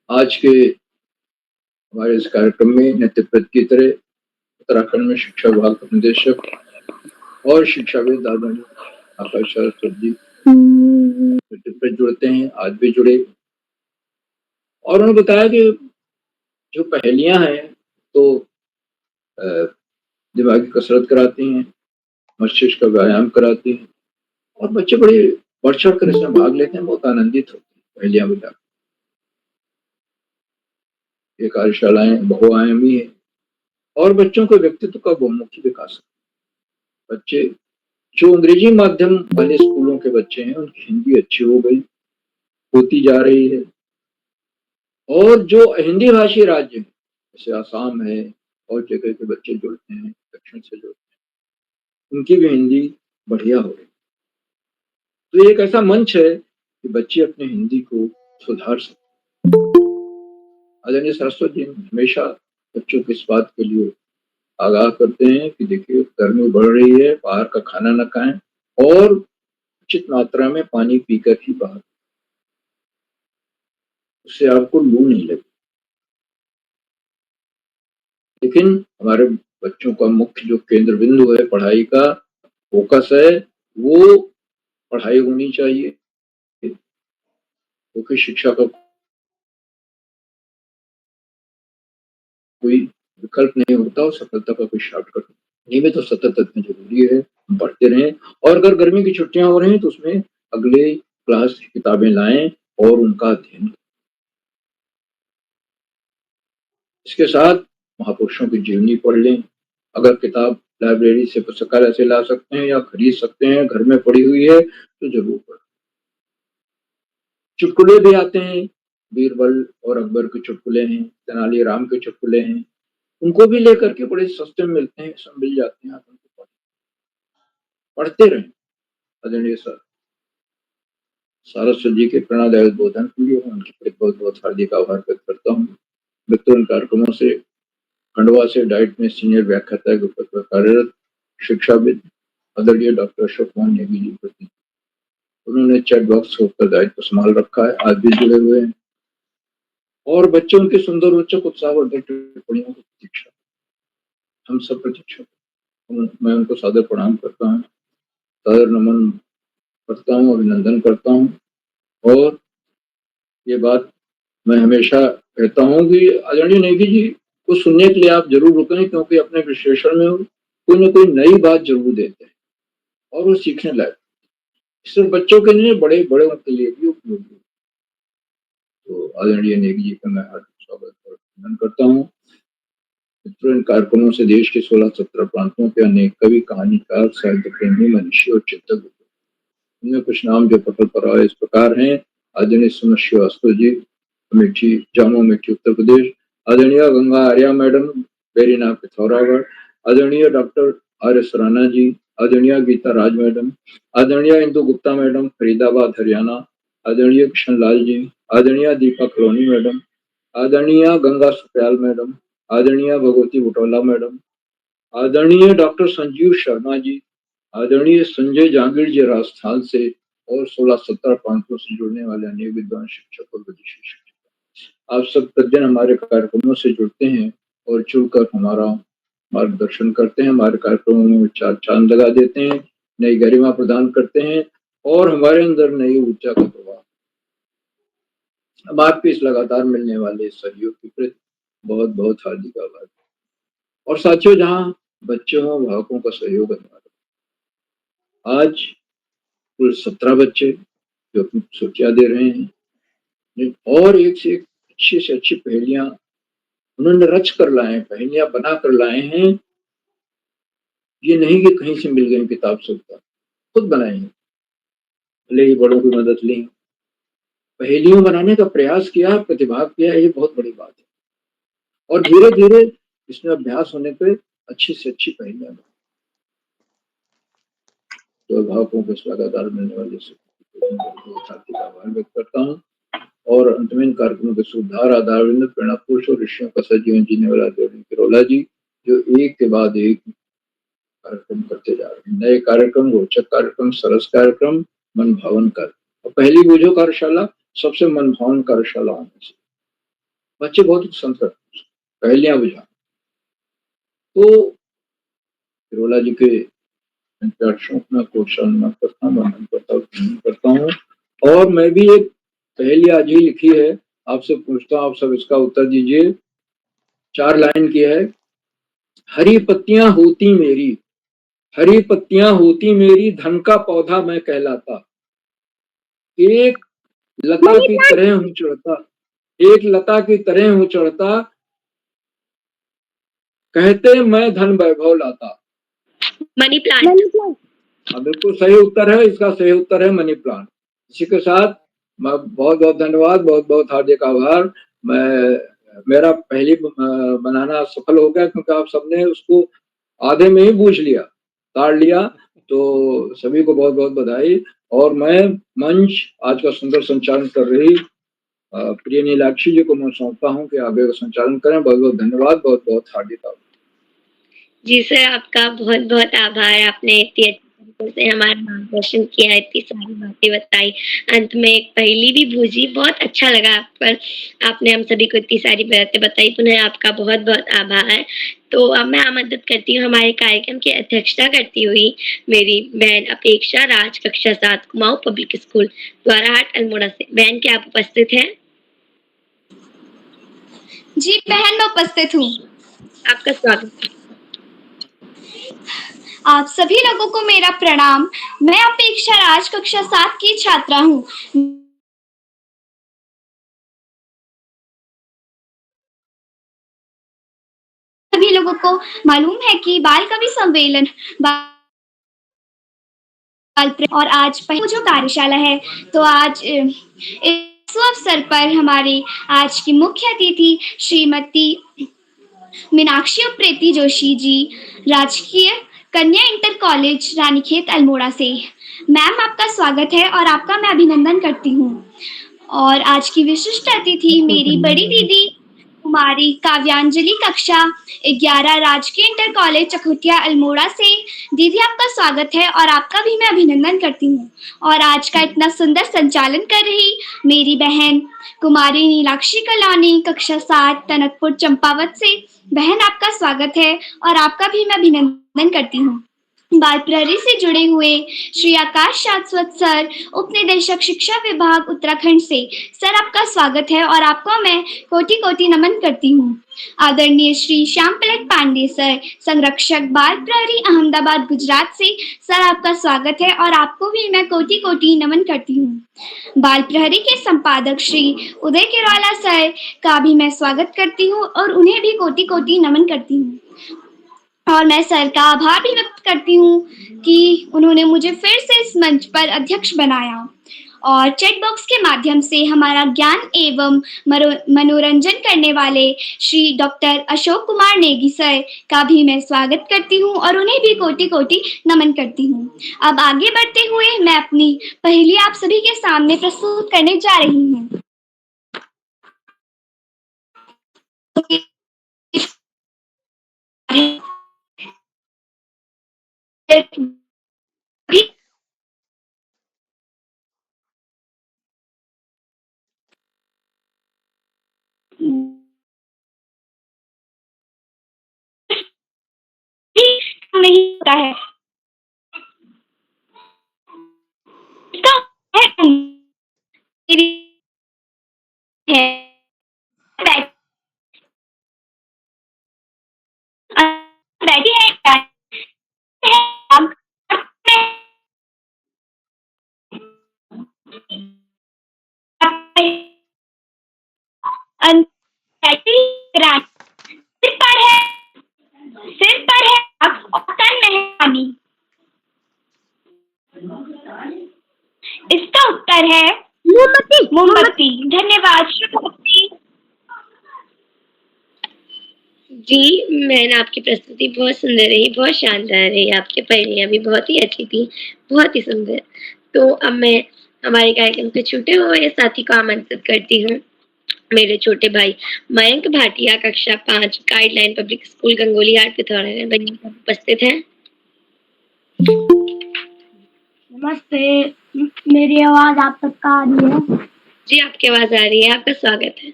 आज के हमारे इस कार्यक्रम में नेतृत्व की तरह उत्तराखंड में शिक्षा विभाग के निदेशक और शिक्षाविद आदरणीय आकाश सरस्वत जी नेतृत्व जुड़ते हैं, आज भी जुड़े, और उन्होंने बताया कि जो पहेलियां हैं तो दिमागी कसरत कराती हैं, मस्तिष्क का व्यायाम कराती हैं, और बच्चे बड़े बढ़ चढ़ कर इसमें भाग लेते हैं, बहुत आनंदित होते हैं पहेलियां बुझा। ये कार्यशालाएं बहुआयामी है, और बच्चों के व्यक्तित्व का बहुमुखी विकास है। बच्चे जो अंग्रेजी माध्यम वाले स्कूलों के बच्चे हैं, उनकी हिंदी अच्छी हो गई, होती जा रही है, और जो हिंदी भाषी राज्य है, जैसे आसाम है और जगह के बच्चे जुड़ते हैं, दक्षिण से जुड़ते हैं, उनकी भी हिंदी बढ़िया हो रही है। तो ये एक ऐसा मंच है कि बच्चे अपने हिंदी को सुधार सकते। आदरणीय सरस्वत जी हमेशा बच्चों को इस बात के लिए आगाह करते हैं कि देखिए गर्मी बढ़ रही है, बाहर का खाना न खाएं, और उचित मात्रा में पानी पीकर ही बाहर, उससे आपको लू नहीं लगे। लेकिन हमारे बच्चों का मुख्य जो केंद्र बिंदु है, पढ़ाई का फोकस है, वो पढ़ाई होनी चाहिए, क्योंकि शिक्षा का कोई विकल्प नहीं होता और सफलता का कोई शॉर्टकट नहीं। में तो सतत अध्ययन जरूरी है, पढ़ते रहें, और अगर गर्मी की छुट्टियां हो रही हैं तो उसमें अगले क्लास की किताबें लाएं और उनका अध्ययन करें। इसके साथ महापुरुषों की जीवनी पढ़ लें। अगर किताब लाइब्रेरी से, पुस्तकालय से ला सकते हैं या खरीद सकते हैं, घर में पड़ी हुई है तो जरूर पढ़ें। चुटकुले भी आते हैं, बीरबल और अकबर के चुटकुले हैं, तेनालीराम के चुटकुले हैं, उनको भी लेकर के बड़े सस्ते में मिलते हैं, सब मिल जाते हैं, आप उनको पढ़ते रहें। आदरणीय सर सारस्वत जी के प्रेरणादायक उद्बोधन के लिए उनके प्रति बहुत बहुत हार्दिक आभार व्यक्त करता हूँ। मित्रों, कार्यक्रमों से खंडवा से डाइट में सीनियर व्याख्याता के पद पर कार्यरत शिक्षाविद आदरणीय डॉक्टर अशोक मोहन नेगी जी प्रति, उन्होंने चैट बॉक्स का उत्तरदायित्व संभाल रखा है, आज भी जुड़े हुए हैं, और बच्चे उनके सुंदर, रोचक, उत्साहवर्धक टिप्पणियों की प्रतीक्षा, हम सब प्रतीक्षा। मैं उनको सादर प्रणाम करता हूँ, सादर नमन करता हूँ, अभिनंदन करता हूँ, और ये बात मैं हमेशा कहता हूँ कि आदरणीय नेगी जी को सुनने के लिए आप जरूर रुकें, क्योंकि अपने विश्लेषण में कोई ना कोई नई बात जरूर देते हैं और वो सीखने लायक, सिर्फ बच्चों के लिए, बड़े बड़ों के लिए भी उपयोगी। तो आदरणीय नेगी जी का मैं हार्दिक स्वागत और अभिनंदन करता हूँ। मित्रों, इन कार्यक्रमों से देश के 16-17 प्रांतों के अनेक कवि, कहानीकार, साहित्य प्रेमी, मनीषी और चिंतक, उनमें कुछ नाम जो पटल पर आए इस प्रकार हैं। आदरणीय सुमन श्रीवास्तव जी, अमेठी, जामो अमेठी, उत्तर प्रदेश। आदरणीय गंगा आर्या मैडम, बेरीनाग, पिथौरागढ़। आदरणीय डॉक्टर आर्य सराना जी। आदरणीय गीता राज मैडम। आदरणीय इंदु गुप्ता मैडम, फरीदाबाद, हरियाणा। आदरणीय कृष्ण लाल जी। आदरणीय दीपा कलोनी मैडम। आदरणीय गंगा सुप्याल मैडम। आदरणीय भगवती बुटौला मैडम, आदरणीय डॉक्टर संजीव शर्मा जी, आदरणीय संजय जहांगीर जी राजस्थान से और 16-17 प्रांतों से जुड़ने वाले अनेक विद्वान शिक्षक और विदेशी शिक्षक, आप सब प्रतिदिन हमारे कार्यक्रमों से जुड़ते हैं और जुड़कर हमारा मार्गदर्शन करते हैं, हमारे कार्यक्रमों में चांद लगा देते हैं, नई गरिमा प्रदान करते हैं और हमारे अंदर नई ऊर्जा का प्रवाह। अब आपके इस लगातार मिलने वाले सहयोग के प्रति बहुत बहुत हार्दिक आभार। और साथियों, जहाँ बच्चे हों अभिभावकों का सहयोग अनिवार्य। आज कुल 17 बच्चे जो अपनी सूचियां दे रहे हैं और एक से अच्छी पहेलियां उन्होंने रच कर लाए हैं, पहेलियां बना कर लाए हैं। ये नहीं कि कहीं से मिल गए किताब से, खुद बनाए हैं, भले ही बड़ों की मदद ली, पहेलियां बनाने का प्रयास किया, प्रतिभाग किया, ये बहुत बड़ी बात है। और धीरे धीरे इसमें अभ्यास होने पे अच्छी से अच्छी पहेलियां बनी। तो अभिभावकों को लगातार मिलने वाले से हार्दिक आभार व्यक्त करता हूँ और अंत में इन कार्यक्रमों के सुधार आधार प्रेरणा पुरुष और ऋषियों का सजीवन जीने वाला किरोला जी, जो एक के बाद एक कार्यक्रम करते जा रहे हैं। नए कार्यक्रम, रोचक कार्यक्रम, सरस कार्यक्रम, मन भावन कार्यक्रम। और पहली बूझो कार्यशाला सबसे मन भावन कार्यशाला होने से बच्चे बहुत पसंद करते हैं पहेलियां बुझा। तो किरोला जी के मैं प्रोत्साहन करता हूँ और मैं भी एक पहेली आज ही लिखी है, आपसे पूछता हूँ, आप सब इसका उत्तर दीजिए। 4 लाइन की है। हरी पत्तियां होती मेरी, हरी पत्तियां होती मेरी, धन का पौधा मैं कहलाता, एक लता की तरह हूँ चढ़ता, एक लता की तरह हूँ चढ़ता, कहते मैं धन वैभव लाता। Money plant. हाँ, बिल्कुल सही उत्तर है, इसका सही उत्तर है मनी प्लांट। इसी के साथ मैं बहुत बहुत धन्यवाद, बहुत बहुत हार्दिक आभार। मेरा पहली बनाना सफल हो गया क्योंकि आप सबने उसको आधे में ही बूझ लिया, ताड़ लिया, तो सभी को बहुत बहुत बधाई। और मैं मंच आज का सुंदर संचालन कर रही प्रिय नीलाक्षी जी को मैं सौंपता हूँ कि आगे का संचालन करें। बहुत बहुत धन्यवाद, बहुत बहुत हार्दिक आभार। जी सर, आपका बहुत बहुत आभार। आपने इतनी अच्छी तरीके से हमारा मार्गदर्शन किया, इतनी सारी बातें बताई, अंत में एक पहेली भी बूझी, बहुत अच्छा लगा आप पर, आपने हम सभी को इतनी सारी बातें बताई। पुनः आपका बहुत बहुत आभार। तो अब मैं आमंत्रित करती हूँ हमारे कार्यक्रम की अध्यक्षता करती हुई मेरी बहन अपेक्षा राज, कक्षा 7, कुमाऊं पब्लिक स्कूल, द्वाराहाट, अल्मोड़ा से। बहन, क्या आप उपस्थित हैं? जी बहन, मैं उपस्थित हूँ। आपका स्वागत है। आप सभी लोगों को मेरा प्रणाम। मैं अपेक्षा राज, कक्षा 7 की छात्रा हूँ। सभी लोगों को मालूम है कि बाल कवि सम्मेलन और आज जो कार्यशाला है, तो आज इस अवसर पर हमारी आज की मुख्य अतिथि श्रीमती मीनाक्षी उप्रेती जोशी जी, राजकीय कन्या इंटर कॉलेज रानीखेत अल्मोड़ा से। मैम, आपका स्वागत है और आपका मैं अभिनंदन करती हूँ। और आज की विशिष्ट अतिथि मेरी बड़ी दीदी कुमारी काव्यांजलि, कक्षा 11, राजकीय इंटर कॉलेज चकुटिया अल्मोड़ा से। दीदी, आपका स्वागत है और आपका भी मैं अभिनंदन करती हूँ। और आज का इतना सुंदर संचालन कर रही मेरी बहन कुमारी नीलाक्षी कलानी, कक्षा 7, टनकपुर चंपावत से। बहन, आपका स्वागत है और आपका भी मैं अभिनंदन करती हूँ। बाल प्रहरी से जुड़े हुए श्री आकाश शाश्वत सर, उप निदेशक शिक्षा विभाग उत्तराखंड से। सर, आपका स्वागत है और आपको मैं कोटि कोटि नमन करती हूँ। आदरणीय श्री श्याम पलट पांडे सर, संरक्षक बाल प्रहरी अहमदाबाद गुजरात से। सर, आपका स्वागत है और आपको भी मैं कोटि कोटि नमन करती हूँ। बाल प्रहरी के संपादक श्री उदय किरवाला सर का भी मैं स्वागत करती हूँ और उन्हें भी कोटि कोटि नमन करती हूँ। और मैं सर का आभार भी व्यक्त करती हूँ कि उन्होंने मुझे फिर से इस मंच पर अध्यक्ष बनाया। और चैट बॉक्स के माध्यम से हमारा ज्ञान एवं मनोरंजन करने वाले श्री डॉक्टर अशोक कुमार नेगी सर का भी मैं स्वागत करती हूँ और उन्हें भी कोटि कोटि नमन करती हूँ। अब आगे बढ़ते हुए मैं अपनी पहेली आप सभी के सामने प्रस्तुत करने जा रही हूँ। नहीं होता है इसका है मेरी है बैठी है हम सिर पर है अब और तन में है पानी। इसका उत्तर है मोमबत्ती। मोमबत्ती। धन्यवाद शुभरात्रि। जी, मैंने आपकी प्रस्तुति बहुत सुंदर रही, बहुत शानदार रही, आपकी पहेलियाँ भी बहुत ही अच्छी थी, बहुत ही सुंदर। तो अब मैं हमारे कार्यक्रम के छूटे हुए साथी को आमंत्रित करती हूँ। मेरे छोटे भाई मयंक भाटिया कक्षा 5 गाइडलाइन पब्लिक स्कूल गंगोली हाट पिथौरा में भैया उपस्थित हैं। नमस्ते, मेरी आवाज आप तक आ रही है? जी, आपकी आवाज आ रही है, आपका स्वागत है।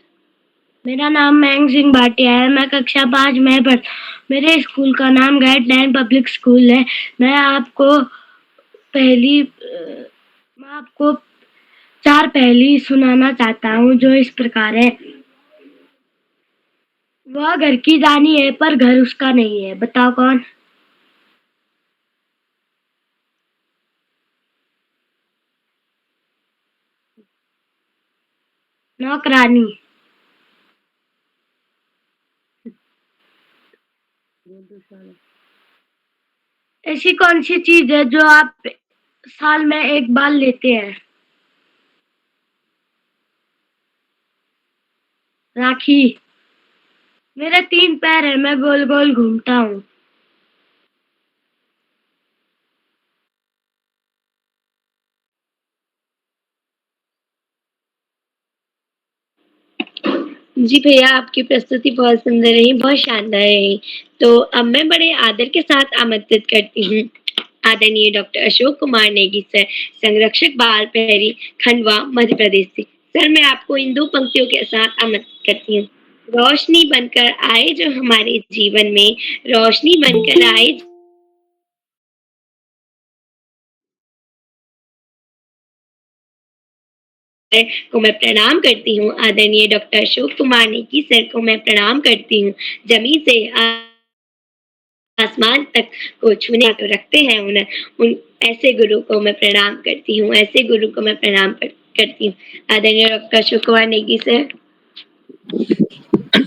मेरा नाम मयंक सिंह भाटिया है, मैं कक्षा 5 में मेरे स्कूल का नाम गाइडलाइन पब्लिक स्कूल है। मैं आपको 4 पहेली सुनाना चाहता हूँ जो इस प्रकार है। वह घर की रानी है पर घर उसका नहीं है, बताओ कौन? नौकरानी। ऐसी कौन सी चीज है जो आप साल में एक बार लेते हैं? राखी। मेरे 3 पैर है, मैं गोल गोल घूमता हूँ। जी भैया, आपकी प्रस्तुति बहुत सुंदर रही, बहुत शानदार रही। तो अब मैं बड़े आदर के साथ आमंत्रित करती हूँ आदरणीय डॉक्टर अशोक कुमार नेगी सर, संरक्षक बाल प्रहरी, खंडवा, मध्य प्रदेश से। सर, मैं आपको इन 2 पंक्तियों के साथ आमंत्रित करती हूँ। रोशनी बनकर आए जो हमारे जीवन में, रोशनी बनकर आए को मैं प्रणाम करती हूँ। आदरणीय डॉक्टर अशोक कुमार नेगी सर को मैं प्रणाम करती हूँ। जमीन से आसमान तक को छूने को रखते हैं उन ऐसे गुरु को मैं प्रणाम करती हूँ, ऐसे गुरु को मैं प्रणाम करती हूँ। आदरणीय डॉक्टर अशोक कुमार नेगी सर।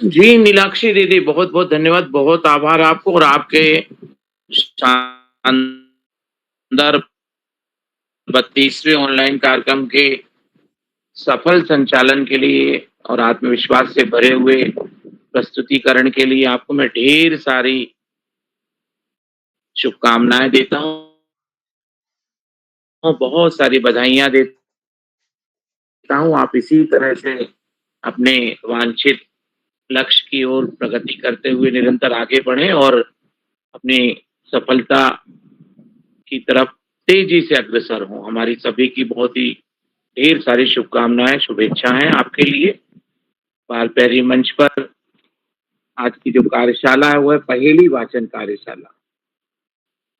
जी नीलाक्षी दीदी, बहुत बहुत धन्यवाद, बहुत आभार आपको और आपके शानदार 32वें ऑनलाइन कार्यक्रम के सफल संचालन के लिए और आत्मविश्वास से भरे हुए प्रस्तुतिकरण के लिए आपको मैं ढेर सारी शुभकामनाएं देता हूँ, बहुत सारी बधाइयां देता हूँ। आप इसी तरह से अपने वांछित लक्ष्य की ओर प्रगति करते हुए निरंतर आगे बढ़ें और अपनी सफलता की तरफ तेजी से अग्रसर हों। हमारी सभी की बहुत ही ढेर सारी शुभकामनाएं, शुभेच्छाएं आपके लिए। बाल प्रहरी मंच पर आज की जो कार्यशाला है वह पहेली वाचन कार्यशाला,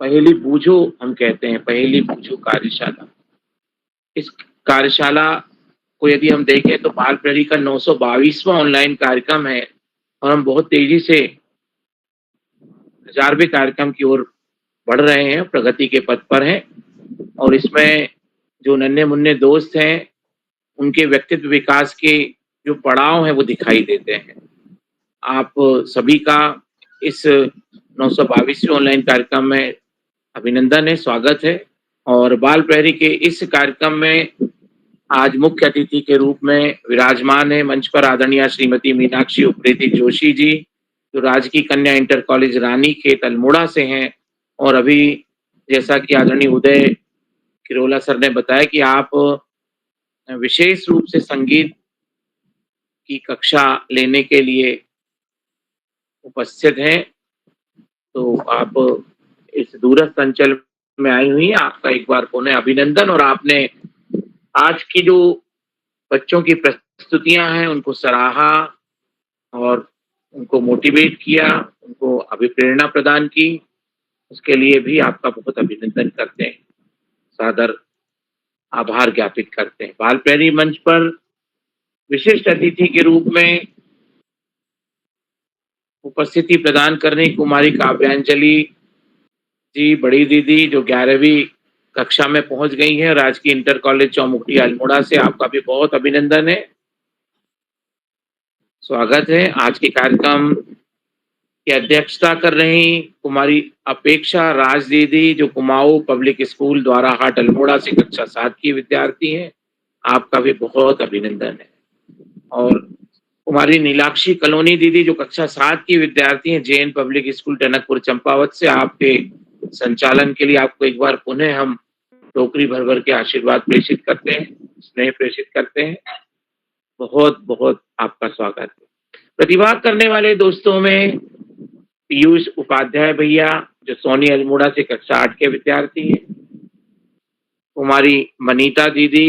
पहेली बूझो हम कहते हैं, पहेली बूझो कार्यशाला। इस कार्यशाला को यदि हम देखें तो बाल प्रहरी का 922वां ऑनलाइन कार्यक्रम है और हम बहुत तेजी से 1000वें कार्यक्रम की ओर बढ़ रहे हैं, प्रगति के पथ पर हैं। और इसमें जो नन्हे मुन्ने दोस्त हैं उनके व्यक्तित्व विकास के जो पड़ाव हैं वो दिखाई देते हैं। आप सभी का इस 922वें ऑनलाइन कार्यक्रम में अभिनंदन है, स्वागत है। और बाल प्रहरी के इस कार्यक्रम में आज मुख्य अतिथि के रूप में विराजमान है मंच पर आदरणीय श्रीमती मीनाक्षी उप्रेती जोशी जी, जो राजकीय कन्या इंटर कॉलेज रानीखेत अल्मोड़ा से हैं। और अभी जैसा कि आदरणीय उदय किरोला सर ने बताया कि आप विशेष रूप से संगीत की कक्षा लेने के लिए उपस्थित हैं तो आप इस दूरस्थ अंचल में आई हुई हैं, आपका एक बार पुनः अभिनंदन। और आपने आज की जो बच्चों की प्रस्तुतियां हैं उनको सराहा और उनको मोटिवेट किया, उनको अभिप्रेरणा प्रदान की, उसके लिए भी आपका बहुत अभिनंदन करते हैं, सादर आभार ज्ञापित करते हैं। बाल प्रहरी मंच पर विशिष्ट अतिथि के रूप में उपस्थिति प्रदान करने कुमारी काव्यांजलि जी, बड़ी दीदी जो 11वीं कक्षा में पहुंच गई हैं राजकीय इंटर कॉलेज चौमुखी अल्मोड़ा से, आपका भी बहुत अभिनंदन है, स्वागत है। आज के कार्यक्रम की अध्यक्षता कर रही कुमारी अपेक्षा राज दीदी जो कुमाऊं पब्लिक स्कूल द्वारा हाट अल्मोड़ा से कक्षा 7 की विद्यार्थी हैं, आपका भी बहुत अभिनंदन है। और कुमारी नीलाक्षी कलोनी दीदी जो कक्षा 7 की विद्यार्थी हैं जैन पब्लिक स्कूल टनकपुर चंपावत से, आपके संचालन के लिए आपको एक बार पुनः हम टोकरी भर भर के आशीर्वाद प्रेषित करते हैं, स्नेह प्रेषित करते हैं। बहुत बहुत आपका स्वागत है। प्रतिभाग करने वाले दोस्तों में पीयूष उपाध्याय भैया जो सोनी अल्मोड़ा से कक्षा 8 के विद्यार्थी हैं, कुमारी मनीता दीदी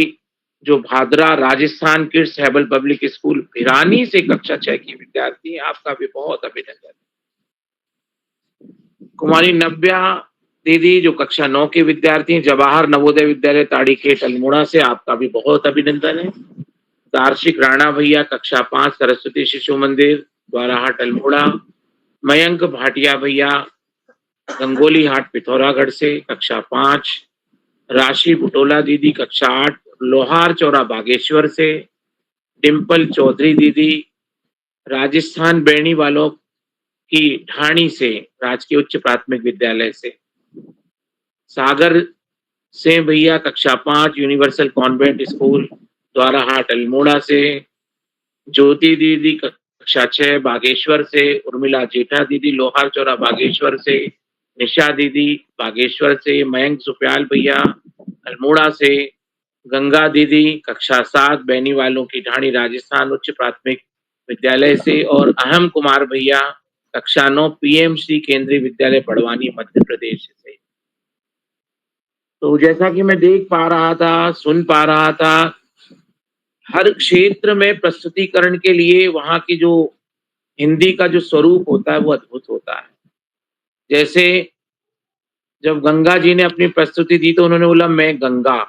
जो भादरा राजस्थान किड्स हैबल पब्लिक स्कूल भिरानी से कक्षा 6 की विद्यार्थी हैं, आपका भी बहुत अभिनंदन। कुमारी नव्या दीदी जो कक्षा 9 की विद्यार्थी हैं जवाहर नवोदय विद्यालय ताड़ीखेत अल्मोड़ा से, आपका भी बहुत अभिनंदन है। दार्शिक राणा भैया कक्षा 5 सरस्वती शिशु मंदिर द्वाराहाट अल्मोड़ा, मयंक भाटिया भैया गंगोली हाट पिथौरागढ़ से कक्षा 5, राशि बुटोला दीदी कक्षा 8 लोहार चौरा बागेश्वर से, डिम्पल चौधरी दीदी राजस्थान बैणी वालों की ढाणी से राजकीय उच्च प्राथमिक विद्यालय से, सागर से भैया कक्षा 5 universal convent school Dwarahat Almora से, ज्योति दीदी कक्षा 6 बागेश्वर से, उर्मिला जेठा दीदी लोहार चौरा बागेश्वर से, निशा दीदी बागेश्वर से, मयंक सुप्याल भैया अल्मोड़ा से, गंगा दीदी कक्षा 7 बैनी वालों की ढाणी राजस्थान उच्च प्राथमिक विद्यालय से, और अहम कुमार भैया कक्षा 9 पीएमसी केंद्रीय विद्यालय बड़वानी मध्य प्रदेश से। तो जैसा कि मैं देख पा रहा था, सुन पा रहा था, हर क्षेत्र में प्रस्तुतिकरण के लिए वहां की जो हिंदी का जो स्वरूप होता है वो अद्भुत होता है। जैसे जब गंगा जी ने अपनी प्रस्तुति दी तो उन्होंने बोला मैं गंगा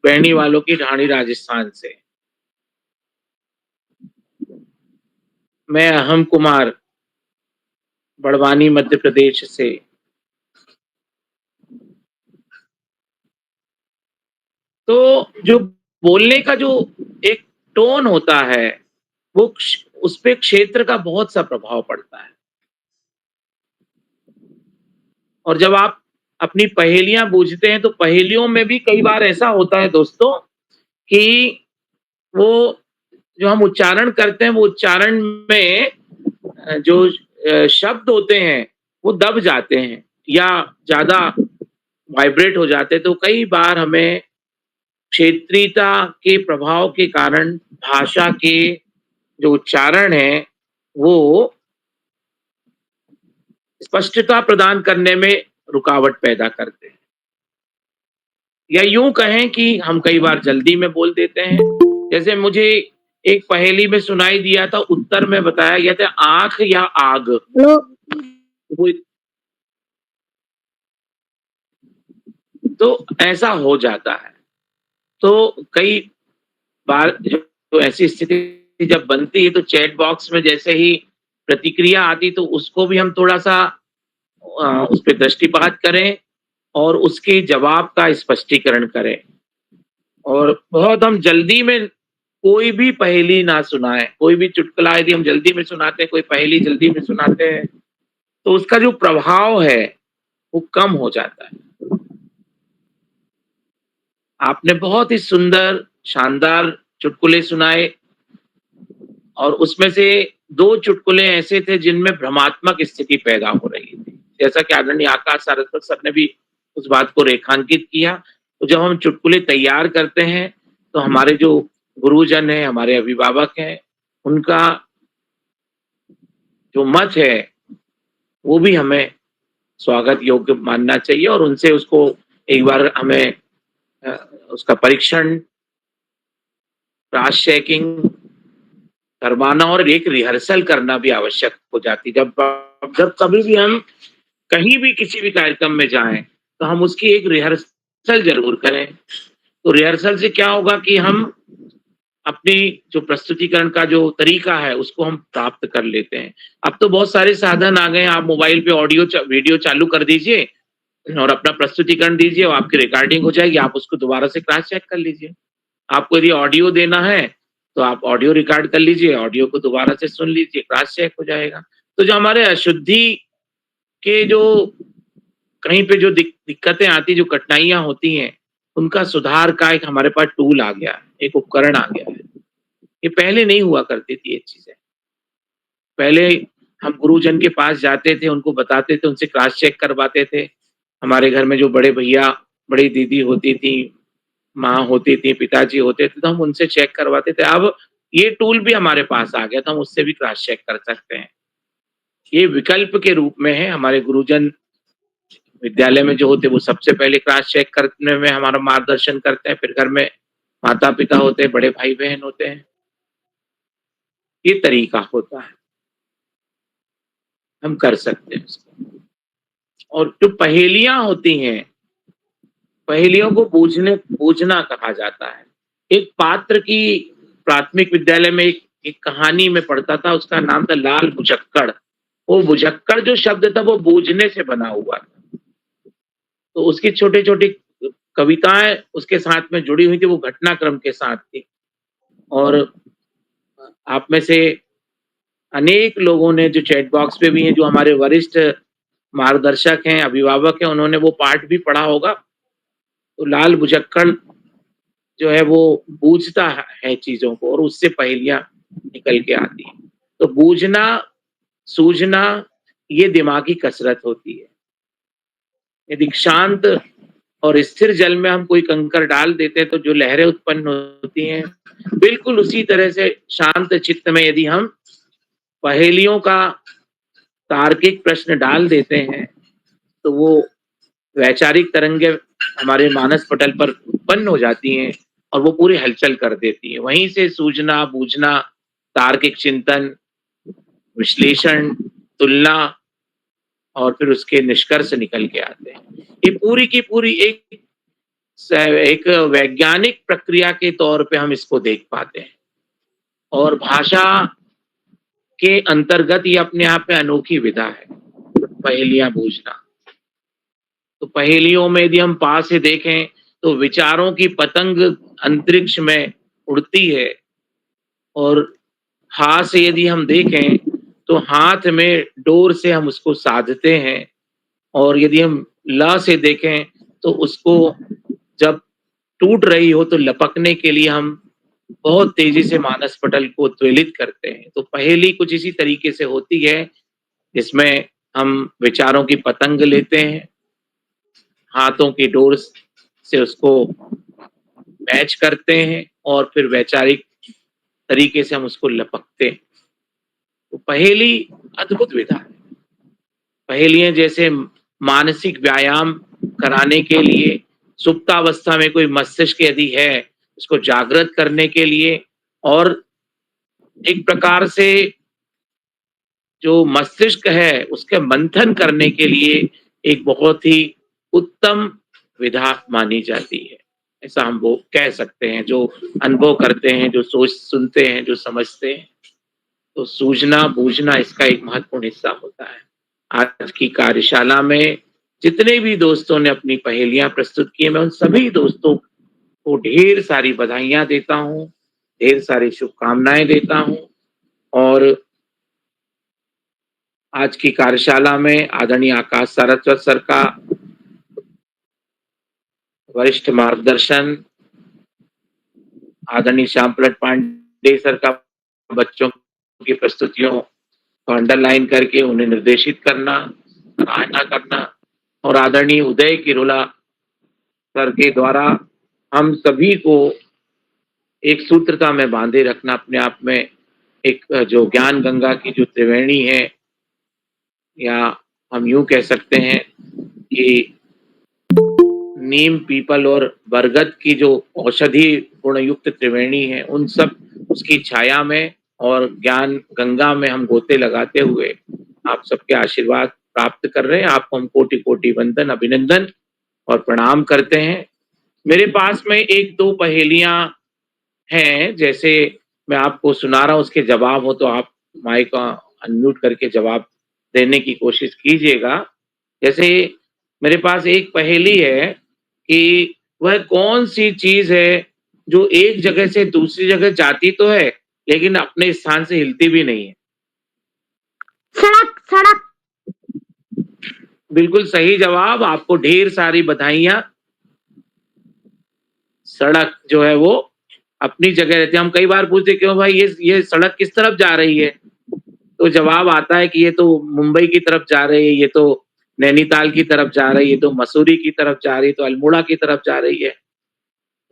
बैणी वालों की ढाणी राजस्थान से, मैं अहम कुमार बड़वानी मध्य प्रदेश से। तो जो बोलने का जो एक टोन होता है वो उस पे क्षेत्र का बहुत सा प्रभाव पड़ता है। और जब आप अपनी पहेलियां बूझते हैं तो पहेलियों में भी कई बार ऐसा होता है दोस्तों कि वो जो हम उच्चारण करते हैं वो उच्चारण में जो शब्द होते हैं वो दब जाते हैं या ज्यादा वाइब्रेट हो जाते हैं। तो कई बार हमें क्षेत्रीयता के प्रभाव के कारण भाषा के जो उच्चारण है वो स्पष्टता प्रदान करने में रुकावट पैदा करते हैं, या यूं कहें कि हम कई बार जल्दी में बोल देते हैं। जैसे मुझे एक पहेली में सुनाई दिया था, उत्तर में बताया गया था आंख या आग। वो तो ऐसा हो जाता है। तो कई बार जो ऐसी स्थिति जब बनती है तो चैट बॉक्स में जैसे ही प्रतिक्रिया आती तो उसको भी हम थोड़ा सा उस पर दृष्टिपात करें और उसके जवाब का स्पष्टीकरण करें। और बहुत हम जल्दी में कोई भी पहेली ना सुनाएं, कोई भी चुटकुला यदि हम जल्दी में सुनाते हैं, कोई पहेली जल्दी में सुनाते हैं तो उसका जो प्रभाव है वो कम हो जाता है। आपने बहुत ही सुंदर शानदार चुटकुले सुनाए और उसमें से 2 चुटकुले ऐसे थे जिनमें भ्रमात्मक स्थिति पैदा हो रही थी, जैसा कि आदरणीय आकाश सारस्वत सर ने भी उस बात को रेखांकित किया। तो जब हम चुटकुले तैयार करते हैं तो हमारे जो गुरुजन हैं, हमारे अभिभावक हैं, उनका जो मत है वो भी हमें स्वागत योग्य मानना चाहिए और उनसे उसको एक बार हमें उसका परीक्षण, क्रॉस चेकिंग करवाना और एक रिहर्सल करना भी आवश्यक हो जाती। जब कभी भी हम कहीं भी किसी भी कार्यक्रम में जाएं तो हम उसकी एक रिहर्सल जरूर करें। तो रिहर्सल से क्या होगा कि हम अपनी जो प्रस्तुतिकरण का जो तरीका है उसको हम प्राप्त कर लेते हैं। अब तो बहुत सारे साधन आ गए हैं, आप मोबाइल पे वीडियो चालू कर दीजिए और अपना प्रस्तुतिकरण दीजिए और आपकी रिकॉर्डिंग हो जाएगी, आप उसको दोबारा से क्रॉस चेक कर लीजिए। आपको यदि ऑडियो देना है तो आप ऑडियो रिकॉर्ड कर लीजिए, ऑडियो को दोबारा से सुन लीजिए, क्रॉस चेक हो जाएगा। तो जो हमारे अशुद्धि के जो कहीं पे जो दिक्कतें आती, जो कठिनाइयां होती हैं, उनका सुधार का एक हमारे पास टूल आ गया है, एक उपकरण आ गया है। ये पहले नहीं हुआ करती थी ये चीजें। पहले हम गुरुजन के पास जाते थे, उनको बताते थे, उनसे क्रॉस चेक करवाते थे। हमारे घर में जो बड़े भैया, बड़ी दीदी होती थी, माँ होती थी, पिताजी होते थे, तो हम उनसे चेक करवाते थे। अब ये टूल भी हमारे पास आ गया, तो हम उससे भी क्रॉस चेक कर सकते हैं। ये विकल्प के रूप में है। हमारे गुरुजन विद्यालय में जो होते हैं वो सबसे पहले क्रॉस चेक करने में हमारा मार्गदर्शन करते हैं, फिर घर में माता पिता होते हैं, बड़े भाई बहन होते हैं। ये तरीका होता है, हम कर सकते हैं उसको। और जो पहेलियां होती हैं, पहेलियों को बूझना कहा जाता है। एक पात्र की प्राथमिक विद्यालय में एक कहानी में पढ़ता था, उसका नाम था लाल भुजक्कड़। वो भुजक्कड़ जो शब्द था वो बूझने से बना हुआ था। तो उसकी छोटी छोटी कविताएं उसके साथ में जुड़ी हुई थी, वो घटनाक्रम के साथ थी। और आप में से अनेक लोगों ने जो चैट बॉक्स पे भी हैं, जो हमारे वरिष्ठ मार्गदर्शक हैं, अभिभावक हैं, उन्होंने वो पाठ भी पढ़ा होगा। तो लाल भुजक्कड़ जो है वो बूझता है चीजों को और उससे पहेलियां निकल के आती हैं। तो बूझना, सूझना, ये दिमागी कसरत होती है। यदि शांत और स्थिर जल में हम कोई कंकर डाल देते हैं तो जो लहरें उत्पन्न होती हैं, बिल्कुल उसी तरह से शांत चित्त में यदि हम पहेलियों का तार्किक प्रश्न डाल देते हैं तो वो वैचारिक तरंगें हमारे मानस पटल पर उत्पन्न हो जाती हैं और वो पूरी हलचल कर देती है। वहीं से सूझना, बूझना, तार्किक चिंतन, विश्लेषण, तुलना और फिर उसके निष्कर्ष निकल के आते हैं। ये पूरी की पूरी एक वैज्ञानिक प्रक्रिया के तौर पे हम इसको देख पाते हैं। और भाषा के अंतर्गत ये अपने आप में अनोखी विधा है, पहेलियां बूझना। तो पहेलियों में यदि हम पास से देखें तो विचारों की पतंग अंतरिक्ष में उड़ती है, और हाथ से यदि हम देखें तो हाथ में डोर से हम उसको साधते हैं, और यदि हम ल से देखें तो उसको जब टूट रही हो तो लपकने के लिए हम बहुत तेजी से मानस पटल को उद्वेलित करते हैं। तो पहेली कुछ इसी तरीके से होती है, जिसमें हम विचारों की पतंग लेते हैं, हाथों की डोर से उसको मैच करते हैं और फिर वैचारिक तरीके से हम उसको लपकते हैं। तो पहेली अद्भुत विधा है। पहेलियां जैसे मानसिक व्यायाम कराने के लिए, सुप्तावस्था में कोई मस्तिष्क यदि है उसको जागृत करने के लिए, और एक प्रकार से जो मस्तिष्क है उसके मंथन करने के लिए एक बहुत ही उत्तम विधा मानी जाती है। ऐसा हम वो कह सकते हैं, जो अनुभव करते हैं, जो सोच सुनते हैं, जो समझते हैं। तो सूझना बूझना इसका एक महत्वपूर्ण हिस्सा होता है। आज की कार्यशाला में जितने भी दोस्तों ने अपनी पहेलियां प्रस्तुत की, मैं उन सभी दोस्तों को ढेर सारी बधाइयां देता हूं, ढेर सारी शुभकामनाएं देता हूं। और आज की कार्यशाला में आदरणीय आकाश सारस्वत सर का वरिष्ठ मार्गदर्शन, आदरणीय श्याम प्रसाद पांडे सर का बच्चों की प्रस्तुतियों को अंडरलाइन करके उन्हें निर्देशित करना, सराहना करना, और आदरणीय उदय किरोला सर के द्वारा हम सभी को एक सूत्रता में बांधे रखना, अपने आप में एक जो ज्ञान गंगा की जो त्रिवेणी है या हम यूँ कह सकते हैं कि नीम, पीपल और बरगद की जो औषधि गुणयुक्त त्रिवेणी है, उन सब उसकी छाया में और ज्ञान गंगा में हम गोते लगाते हुए आप सबके आशीर्वाद प्राप्त कर रहे हैं। आपको हम कोटि-कोटि वंदन, अभिनंदन और प्रणाम करते हैं। मेरे पास में 1-2 पहेलियाँ हैं, जैसे मैं आपको सुना रहा हूँ, उसके जवाब हो तो आप माइक अनम्यूट करके जवाब देने की कोशिश कीजिएगा। जैसे मेरे पास एक पहेली है कि वह कौन-सी चीज़ है जो एक जगह से दूसरी जगह जाती तो है, लेकिन अपने स्थान से हिलती भी नहीं है? सड़क सड़क। बिल्कुल सही जवाब, आपको ढेर सारी बधाइयाँ। सड़क जो है वो अपनी जगह रहती है। हम कई बार पूछते क्यों भाई ये सड़क किस तरफ जा रही है? तो जवाब आता है कि ये तो मुंबई की तरफ जा रही है, ये तो नैनीताल की तरफ जा रही है, ये तो मसूरी की तरफ जा रही है, तो अल्मोड़ा की तरफ जा रही है।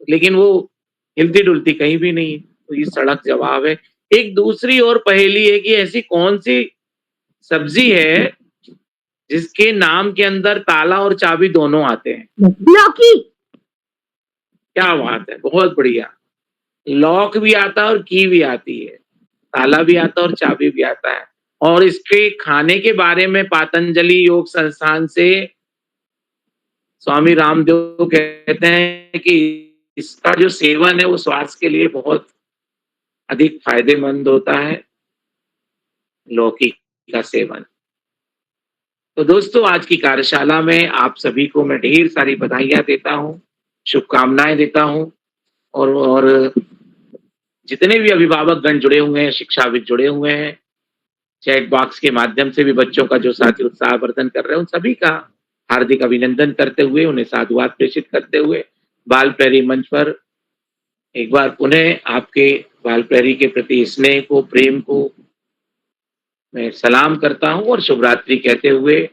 लेकिन वो हिलती-डुलती कहीं भी नहीं है, तो ये सड़क जवाब है। एक दूसरी और पहेली है कि ऐसी कौन-सी सब्ज़ी है जिसके नाम के अंदर ताला और चाबी दोनों आते हैं? लौकी। क्या बात है! बहुत बढ़िया। लॉक भी आता है और की भी आती है। ताला भी आता है और चाबी भी आता है। और इसके खाने के बारे में पातंजलि योग संस्थान से स्वामी रामदेव कहते हैं कि इसका जो सेवन है वो स्वास्थ्य के लिए बहुत अधिक फ़ायदेमंद होता है, लौकी का सेवन। तो दोस्तों आज की कार्यशाला में आप सभी को मैं ढेर सारी बधाइयाँ देता हूँ, शुभकामनाएँ देता हूँ और जितने भी अभिभावकगण जुड़े हुए हैं, शिक्षाविद जुड़े हुए हैं, चैट बॉक्स के माध्यम से भी बच्चों का जो साथी उत्साहवर्धन कर रहे हैं, उन सभी का हार्दिक अभिनंदन करते हुए, उन्हें साधुवाद प्रेषित करते हुए, बाल प्रहरी मंच पर एक बार पुनः आपके बाल प्रहरी के प्रति स्नेह को, प्रेम को मैं सलाम करता हूँ और शुभ रात्रि कहते हुए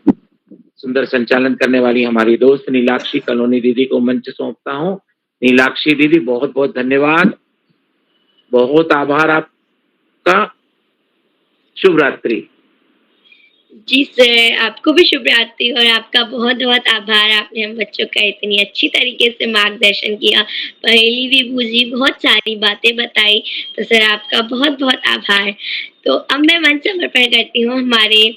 सुंदर संचालन करने वाली हमारी दोस्त नीलाक्षी कलोनी दीदी को मंच सौंपता हूँ। नीलाक्षी दीदी बहुत-बहुत धन्यवाद। बहुत आभार आपका। शुभ रात्रि। जी सर, आपको भी शुभ रात्रि और आपका बहुत-बहुत आभार, आपने हम बच्चों का इतनी अच्छी तरीके से मार्गदर्शन किया, पहेली भी बूझी, बहुत सारी बातें बताई, तो सर आपका बहुत-बहुत आभार। तो अब मैं मंच समर्पण करती हूँ हमारे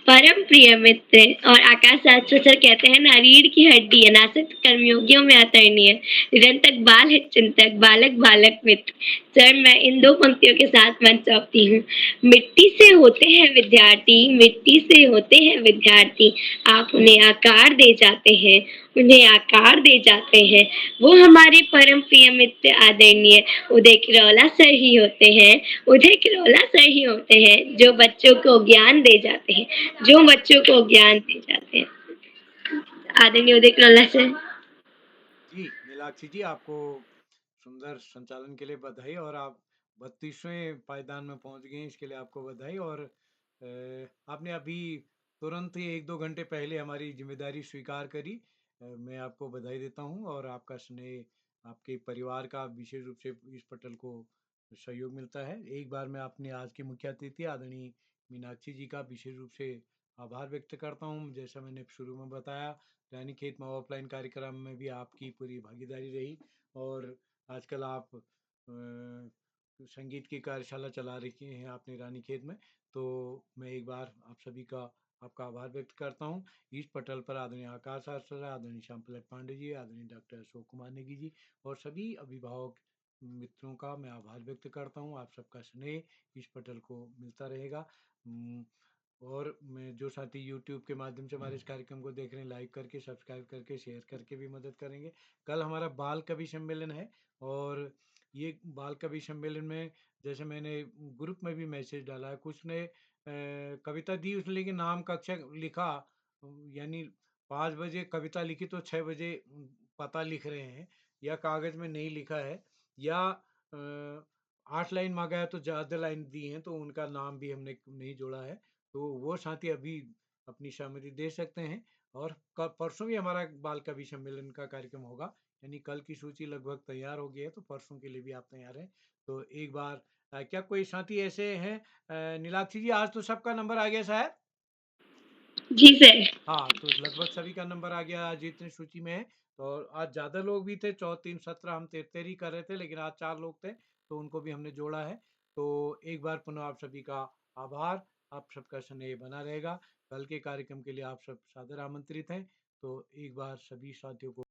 परम प्रिय मित्र और आकाश शास्त्री सर कहते हैं ना, रीढ़ की हड्डी अनासक्त कर्मयोगियों में आदरणीय, निरंतर बाल है चिंतक, बालक बालक मित्र। सर मैं इन 2 पंक्तियों के साथ मंच सौंपती हूँ। मिट्टी से होते हैं विद्यार्थी, मिट्टी से होते हैं विद्यार्थी, आप उन्हें आकार दे जाते हैं, उन्हें आकार दे जाते हैं। वो हमारे परम प्रिय मित्र आदरणीय उदय किरौला सर ही होते हैं, उदय किरौला सर ही होते हैं, जो बच्चों को ज्ञान दे जाते हैं, जो बच्चों को ज्ञान दे जाते हैं। आदरणीय उदय किरौला सर। जी, नीलाक्षी जी आपको सुंदर संचालन के लिए बधाई और आप 32वें पायदान में पहुँच गए हैं, इसके लिए आपको बधाई और आपने अभी तुरंत ही 1-2 घंटे पहले हमारी ज़िम्मेदारी स्वीकार करी। मैं आपको बधाई देता हूँ और आपका स्नेह, आपके परिवार का विशेष रूप से इस पटल को सहयोग मिलता है। एक बार मैं अपने आज के मुख्य अतिथि आदरणीय मीनाक्षी जी का विशेष रूप से आभार व्यक्त करता हूँ। जैसा मैंने शुरू में बताया, रानीखेत में ऑफलाइन कार्यक्रम में भी आपकी पूरी भागीदारी रही और आजकल आप संगीत की कार्यशाला चला रही हैं आपने रानीखेत में। तो मैं एक बार आप सभी का आपका आभार व्यक्त करता हूँ। इस पटल पर आदरणीय आकाश आचार्य, आदरणीय श्याम प्रसाद पांडे जी, आदरणीय डॉक्टर अशोक कुमार नेगी जी और सभी अभिभावक मित्रों का मैं आभार व्यक्त करता हूँ। आप सबका स्नेह इस पटल को मिलता रहेगा। और मैं जो साथी यूट्यूब के माध्यम से हमारे इस कार्यक्रम को देख रहे हैं, लाइक करके, सब्सक्राइब करके, शेयर करके भी मदद करेंगे। कल हमारा बाल कवि सम्मेलन है और ये बाल कवि सम्मेलन में जैसे मैंने ग्रुप में भी मैसेज डाला है, कुछ ने कविता दी, उसने लेकिन नाम का अक्षर लिखा, यानी 5 बजे कविता लिखी तो 6 बजे पता लिख रहे हैं या कागज़ में नहीं लिखा है या 8 लाइन माँगा है तो ज़्यादा लाइन दी हैं, तो उनका नाम भी हमने नहीं जोड़ा है। तो वो साथी अभी अपनी सहमति दे सकते हैं और परसों भी हमारा बाल कवि सम्मेलन का कार्यक्रम होगा, यानी कल की सूची लगभग तैयार हो गई है, तो परसों के लिए भी आप तैयार हैं। तो एक बार क्या कोई साथी ऐसे हैं नीलाक्षी जी, आज तो सबका नंबर आ गया शायद? जी सर। हाँ, तो लगभग सभी का नंबर आ गया आज जितने सूची में है। तो आज ज़्यादा लोग भी थे, 3 17 हम 73 कर रहे थे, लेकिन आज 4 लोग थे, तो उनको भी हमने जोड़ा है। तो एक बार पुनः आप सभी का आभार, आप सबका स्नेह बना रहेगा। कल के कार्यक्रम के लिए आप सब सादर आमंत्रित हैं। तो एक बार सभी साथियों को